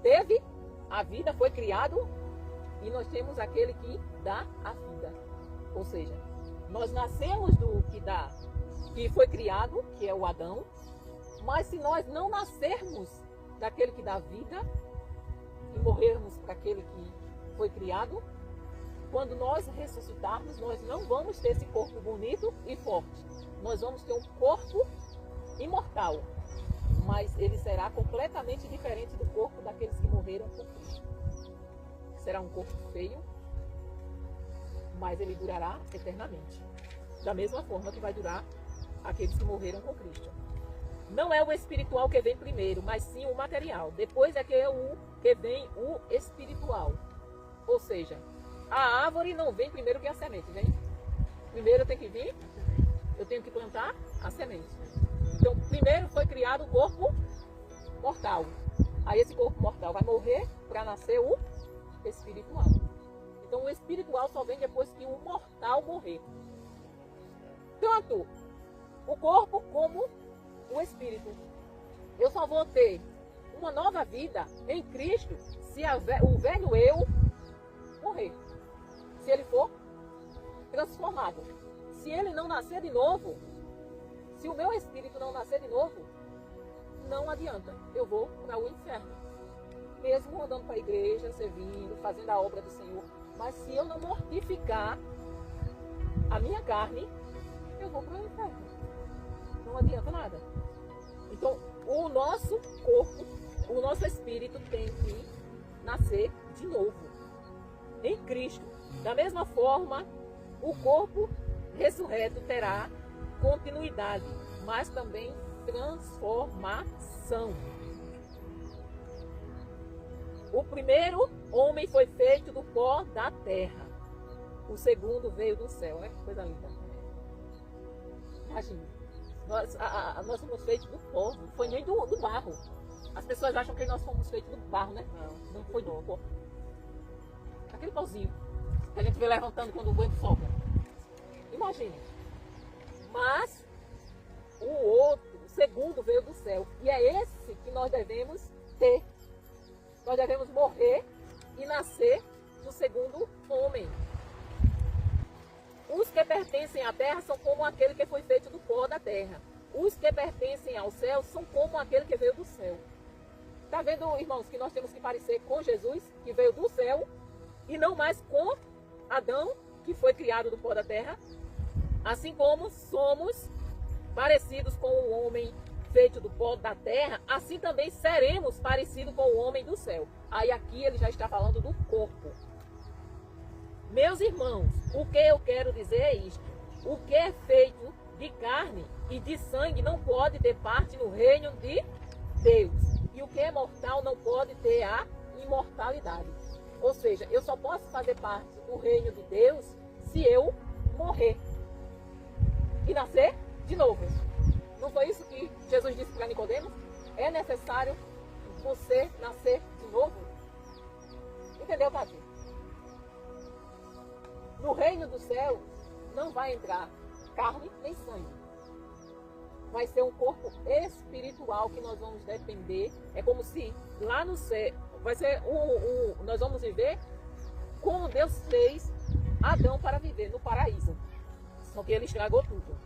teve a vida, foi criado, e nós temos aquele que dá a vida. Ou seja, nós nascemos do que foi criado, que é o Adão, mas se nós não nascermos daquele que dá vida e morrermos para aquele que foi criado, quando nós ressuscitarmos, nós não vamos ter esse corpo bonito e forte. Nós vamos ter um corpo imortal, mas ele será completamente diferente do corpo daqueles que morreram por Cristo. Será um corpo feio, mas ele durará eternamente. Da mesma forma que vai durar aqueles que morreram com Cristo. Não é o espiritual que vem primeiro, mas sim o material. Depois é que vem o espiritual. Ou seja, a árvore não vem primeiro que a semente, vem? Primeiro tem que vir, eu tenho que plantar a semente. Então, primeiro foi criado o corpo mortal. Aí esse corpo mortal vai morrer para nascer o espiritual. Então, o espiritual só vem depois que o mortal morrer. Tanto o corpo como o espírito. Eu só vou ter uma nova vida em Cristo se o velho eu morrer. Se ele for transformado. Se ele não nascer de novo, se o meu espírito não nascer de novo, não adianta. Eu vou para o inferno. Mesmo andando para a igreja, servindo, fazendo a obra do Senhor. Mas se eu não mortificar a minha carne, eu vou para o inferno. Não adianta nada. Então, o nosso corpo, o nosso espírito tem que nascer de novo. Em Cristo. Da mesma forma, o corpo ressurreto terá continuidade, mas também transformação. O primeiro homem foi feito do pó da terra. O segundo veio do céu. Olha que coisa linda. Imagina. Nós fomos feitos do pó, não foi nem do barro. As pessoas acham que nós fomos feitos do barro, né? Não foi do pó. Aquele pauzinho que a gente vê levantando quando o vento sopra. Imagine. Mas o segundo veio do céu. E é esse que nós devemos ter. Nós devemos morrer e nascer do segundo homem. Os que pertencem à terra são como aquele que foi feito do pó da terra. Os que pertencem ao céu são como aquele que veio do céu. Está vendo, irmãos, que nós temos que parecer com Jesus, que veio do céu, e não mais com Adão, que foi criado do pó da terra? Assim como somos parecidos com o homem feito do pó da terra, assim também seremos parecidos com o homem do céu. Aí aqui ele já está falando do corpo. Meus irmãos, o que eu quero dizer é isto. O que é feito de carne e de sangue não pode ter parte no reino de Deus. E o que é mortal não pode ter a imortalidade. Ou seja, eu só posso fazer parte do reino de Deus se eu morrer e nascer de novo. Não foi isso que Jesus disse para Nicodemos? É necessário você nascer de novo? Entendeu, Tati? No reino do céu não vai entrar carne nem sangue. Vai ser um corpo espiritual que nós vamos depender. É como se lá no céu vai ser nós vamos viver como Deus fez Adão para viver no paraíso. Só que ele estragou tudo.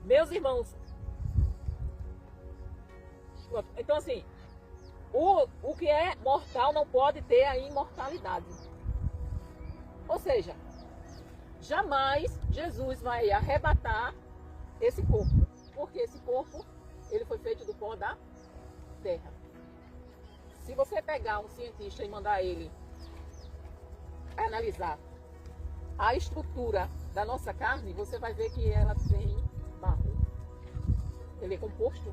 Meus irmãos, então assim, o que é mortal não pode ter a imortalidade. Ou seja, jamais Jesus vai arrebatar esse corpo, porque esse corpo ele foi feito do pó da terra. Se você pegar um cientista e mandar ele analisar a estrutura da nossa carne, você vai ver que ela tem barro. Ele é composto,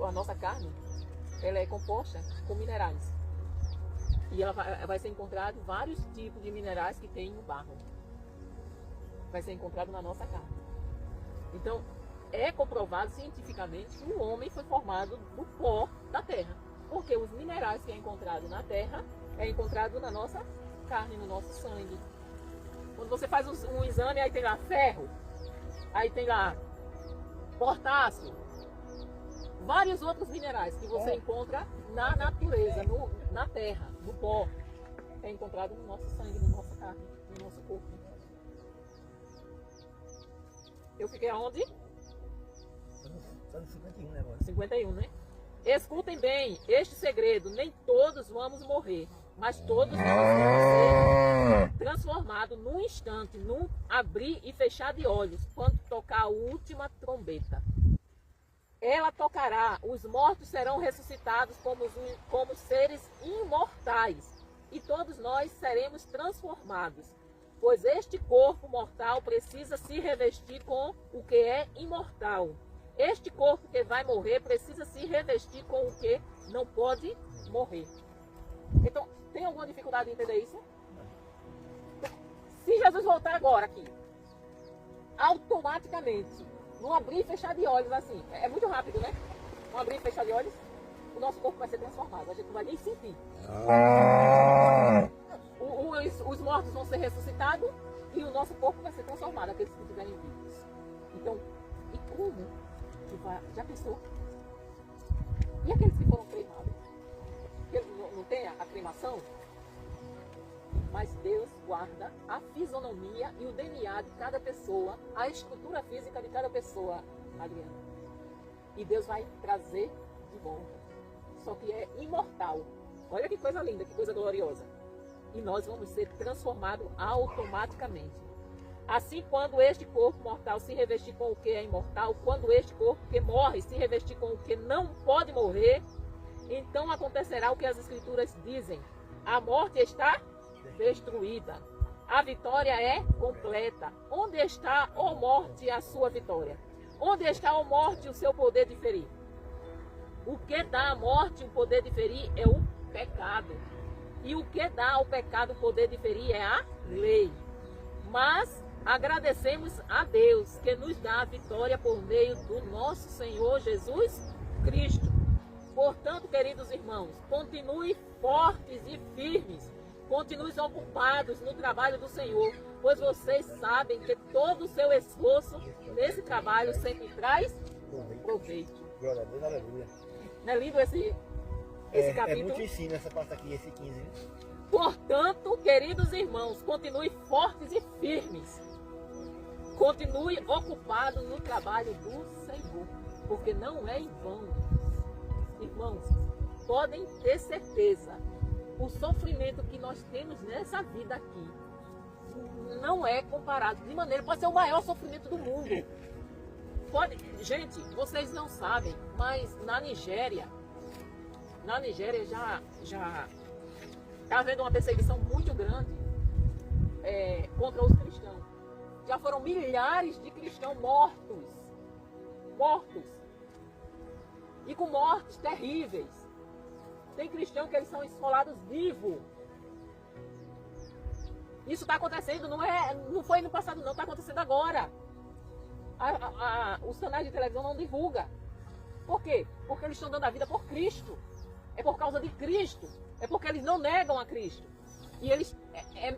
a nossa carne, ela é composta com minerais. E ela vai ser encontrado vários tipos de minerais que tem no barro. Vai ser encontrado na nossa carne. Então, é comprovado cientificamente que o homem foi formado do pó da terra. Porque os minerais que é encontrado na terra é encontrado na nossa carne, no nosso sangue. Quando você faz um exame, aí tem lá ferro, aí tem lá potássio, vários outros minerais que você encontra na natureza, na terra, no pó. É encontrado no nosso sangue, na nossa carne, no nosso corpo. Eu fiquei aonde? Está no 51, né, agora? 51, né? Escutem bem, este segredo, nem todos vamos morrer, mas todos nós vamos ser transformados num instante, num abrir e fechar de olhos, quando tocar a última trombeta. Ela tocará, os mortos serão ressuscitados como seres imortais, e todos nós seremos transformados, pois este corpo mortal precisa se revestir com o que é imortal. Este corpo que vai morrer precisa se revestir com o que não pode morrer. Então, tem alguma dificuldade em entender isso? Se Jesus voltar agora aqui, automaticamente, num abrir e fechar de olhos assim, é muito rápido, né? Um abrir e fechar de olhos, o nosso corpo vai ser transformado, a gente não vai nem sentir. Os mortos vão ser ressuscitados e o nosso corpo vai ser transformado, aqueles que estiverem vivos. Então, e com comum. Já pensou? E aqueles que foram cremados? Não tem a cremação? Mas Deus guarda a fisionomia e o DNA de cada pessoa, a estrutura física de cada pessoa, Adriana. E Deus vai trazer de volta. Só que é imortal. Olha que coisa linda, que coisa gloriosa. E nós vamos ser transformados automaticamente. Assim, quando este corpo mortal se revestir com o que é imortal, quando este corpo que morre se revestir com o que não pode morrer, então acontecerá o que as Escrituras dizem. A morte está destruída. A vitória é completa. Onde está, ó morte, a sua vitória? Onde está, ó morte, o seu poder de ferir? O que dá à morte o poder de ferir é o pecado. E o que dá ao pecado o poder de ferir é a lei. Mas agradecemos a Deus que nos dá a vitória por meio do nosso Senhor Jesus Cristo. Portanto, queridos irmãos, continue fortes e firmes. Continue ocupados no trabalho do Senhor, pois vocês sabem que todo o seu esforço nesse trabalho sempre traz proveito. Glória a Deus, aleluia. Não é lindo esse capítulo? É muito ensino essa parte aqui, esse 15. Né? Portanto, queridos irmãos, continue fortes e firmes. Continue ocupados no trabalho do Senhor, porque não é em vão. Irmãos, podem ter certeza, o sofrimento que nós temos nessa vida aqui não é comparado de maneira, pode ser o maior sofrimento do mundo. Gente, vocês não sabem, mas na Nigéria já está havendo uma perseguição muito grande contra os cristãos. Já foram milhares de cristãos mortos. E com mortes terríveis. Tem cristãos que eles são esfolados vivos. Isso está acontecendo, não foi no passado não, está acontecendo agora. Os canais de televisão não divulgam. Por quê? Porque eles estão dando a vida por Cristo. É por causa de Cristo. É porque eles não negam a Cristo. E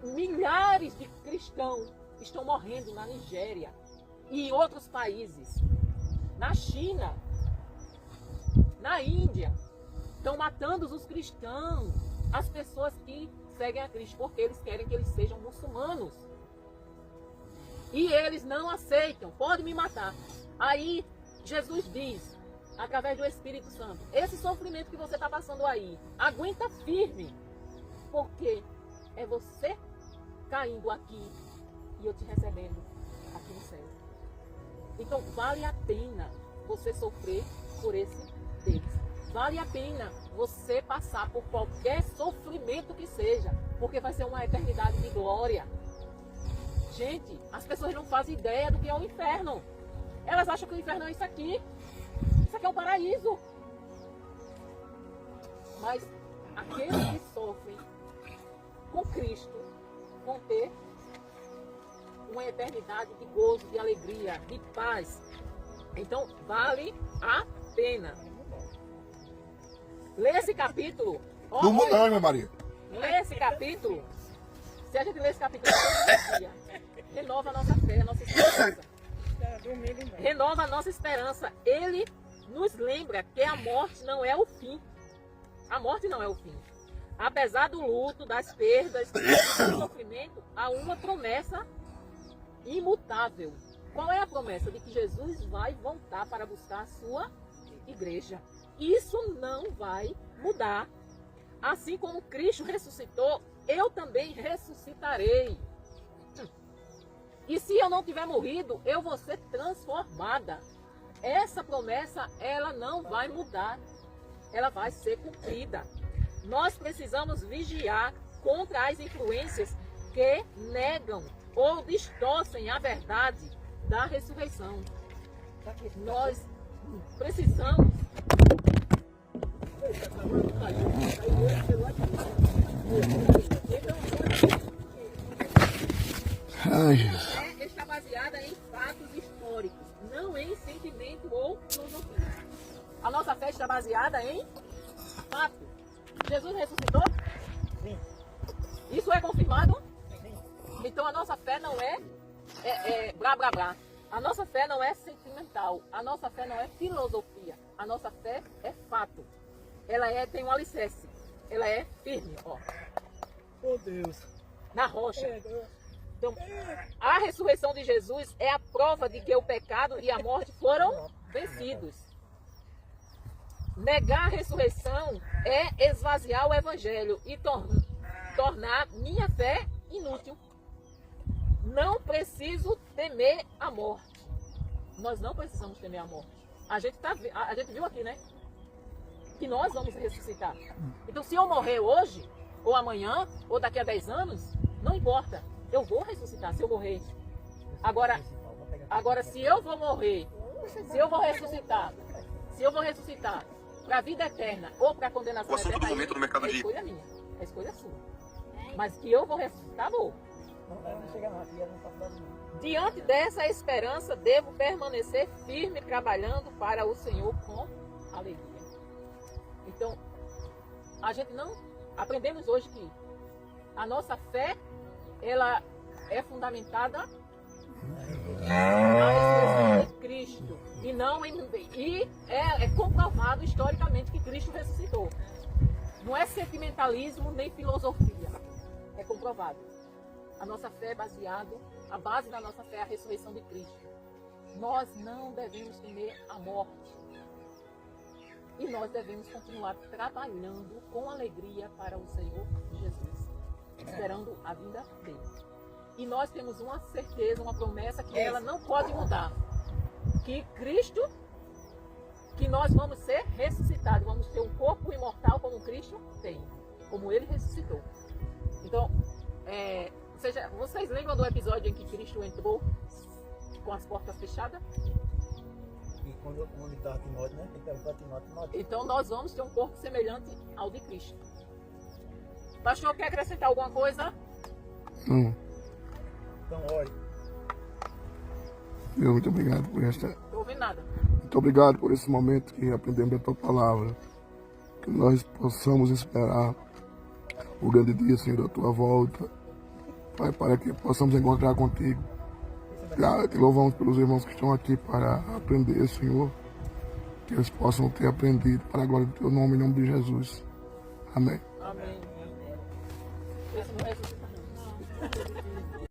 milhares de cristãos estão morrendo na Nigéria e em outros países. Na China, na Índia. Estão matando os cristãos, as pessoas que seguem a Cristo, porque eles querem que eles sejam muçulmanos. E eles não aceitam, pode me matar. Aí Jesus diz, através do Espírito Santo, esse sofrimento que você está passando aí, aguenta firme, porque é você caindo aqui e eu te recebendo aqui no céu. Então vale a pena você sofrer por esse Deus. Vale a pena você passar por qualquer sofrimento que seja, porque vai ser uma eternidade de glória. Gente, as pessoas não fazem ideia do que é o inferno. Elas acham que o inferno é isso aqui. Isso aqui é o paraíso. Mas aqueles que sofrem com Cristo vão ter uma eternidade de gozo, de alegria, de paz. Então, vale a pena. Lê esse capítulo. Não muda não, minha Maria. Lê esse capítulo. Se a gente lê esse capítulo todo dia, renova a nossa fé, a nossa esperança. Renova a nossa esperança. Ele nos lembra que a morte não é o fim. A morte não é o fim. Apesar do luto, das perdas, do sofrimento, há uma promessa imutável. Qual é a promessa? De que Jesus vai voltar para buscar a sua igreja. Isso não vai mudar. Assim como Cristo ressuscitou, eu também ressuscitarei. E se eu não tiver morrido, eu vou ser transformada. Essa promessa, ela não vai mudar. Ela vai ser cumprida. Nós precisamos vigiar contra as influências que negam ou distorcem a verdade da ressurreição. Nós precisamos está baseada em fatos históricos, não em sentimento ou filosofia. A nossa fé está baseada em fatos. Jesus ressuscitou? Sim. Isso é confirmado? Sim. Então a nossa fé não é blá blá blá. A nossa fé não é sentimental, a nossa fé não é filosofia, a nossa fé é fato. Ela tem um alicerce, ela é firme, ó, Oh Deus. na rocha. Então, a ressurreição de Jesus é a prova de que o pecado e a morte foram vencidos. Negar a ressurreição é esvaziar o evangelho e tornar minha fé inútil. Não preciso temer a morte. Nós não precisamos temer a morte. A gente viu aqui, né? Que nós vamos ressuscitar. Então, se eu morrer hoje, ou amanhã, ou daqui a 10 anos, não importa. Eu vou ressuscitar se eu morrer. Agora, se eu vou morrer, se eu vou ressuscitar para a vida eterna ou para a condenação O assunto eterna, do momento no mercado é de... escolha minha, é escolha sua. Mas que eu vou ressuscitar, vou. Não chega não, aqui não passa não. Diante dessa esperança, devo permanecer firme, trabalhando para o Senhor com alegria. Então, a gente não... Aprendemos hoje que a nossa fé, ela é fundamentada na ressurreição de Cristo. E é comprovado historicamente que Cristo ressuscitou. Não é sentimentalismo nem filosofia. É comprovado. A nossa fé é baseada, a base da nossa fé é a ressurreição de Cristo. Nós não devemos temer a morte. E nós devemos continuar trabalhando com alegria para o Senhor Jesus, esperando a vinda dele. E nós temos uma certeza, uma promessa que ela não pode mudar. Que Cristo, que nós vamos ser ressuscitados, vamos ter um corpo imortal como Cristo tem, como ele ressuscitou. Então, vocês lembram do episódio em que Cristo entrou com as portas fechadas? E quando estava Timóteo, né? Ele estava Timóteo. Então nós vamos ter um corpo semelhante ao de Cristo. Pastor, quer acrescentar alguma coisa? Não. Então, olha. Deus, muito obrigado por esta. Não estou ouvindo nada. Muito obrigado por esse momento que aprendemos a tua palavra. Que nós possamos esperar o grande dia, Senhor, da tua volta. Pai, para que possamos encontrar contigo. Te louvamos pelos irmãos que estão aqui para aprender, Senhor. Que eles possam ter aprendido para a glória do teu nome, em nome de Jesus. Amém. Amém. Esse não ressuscita, não.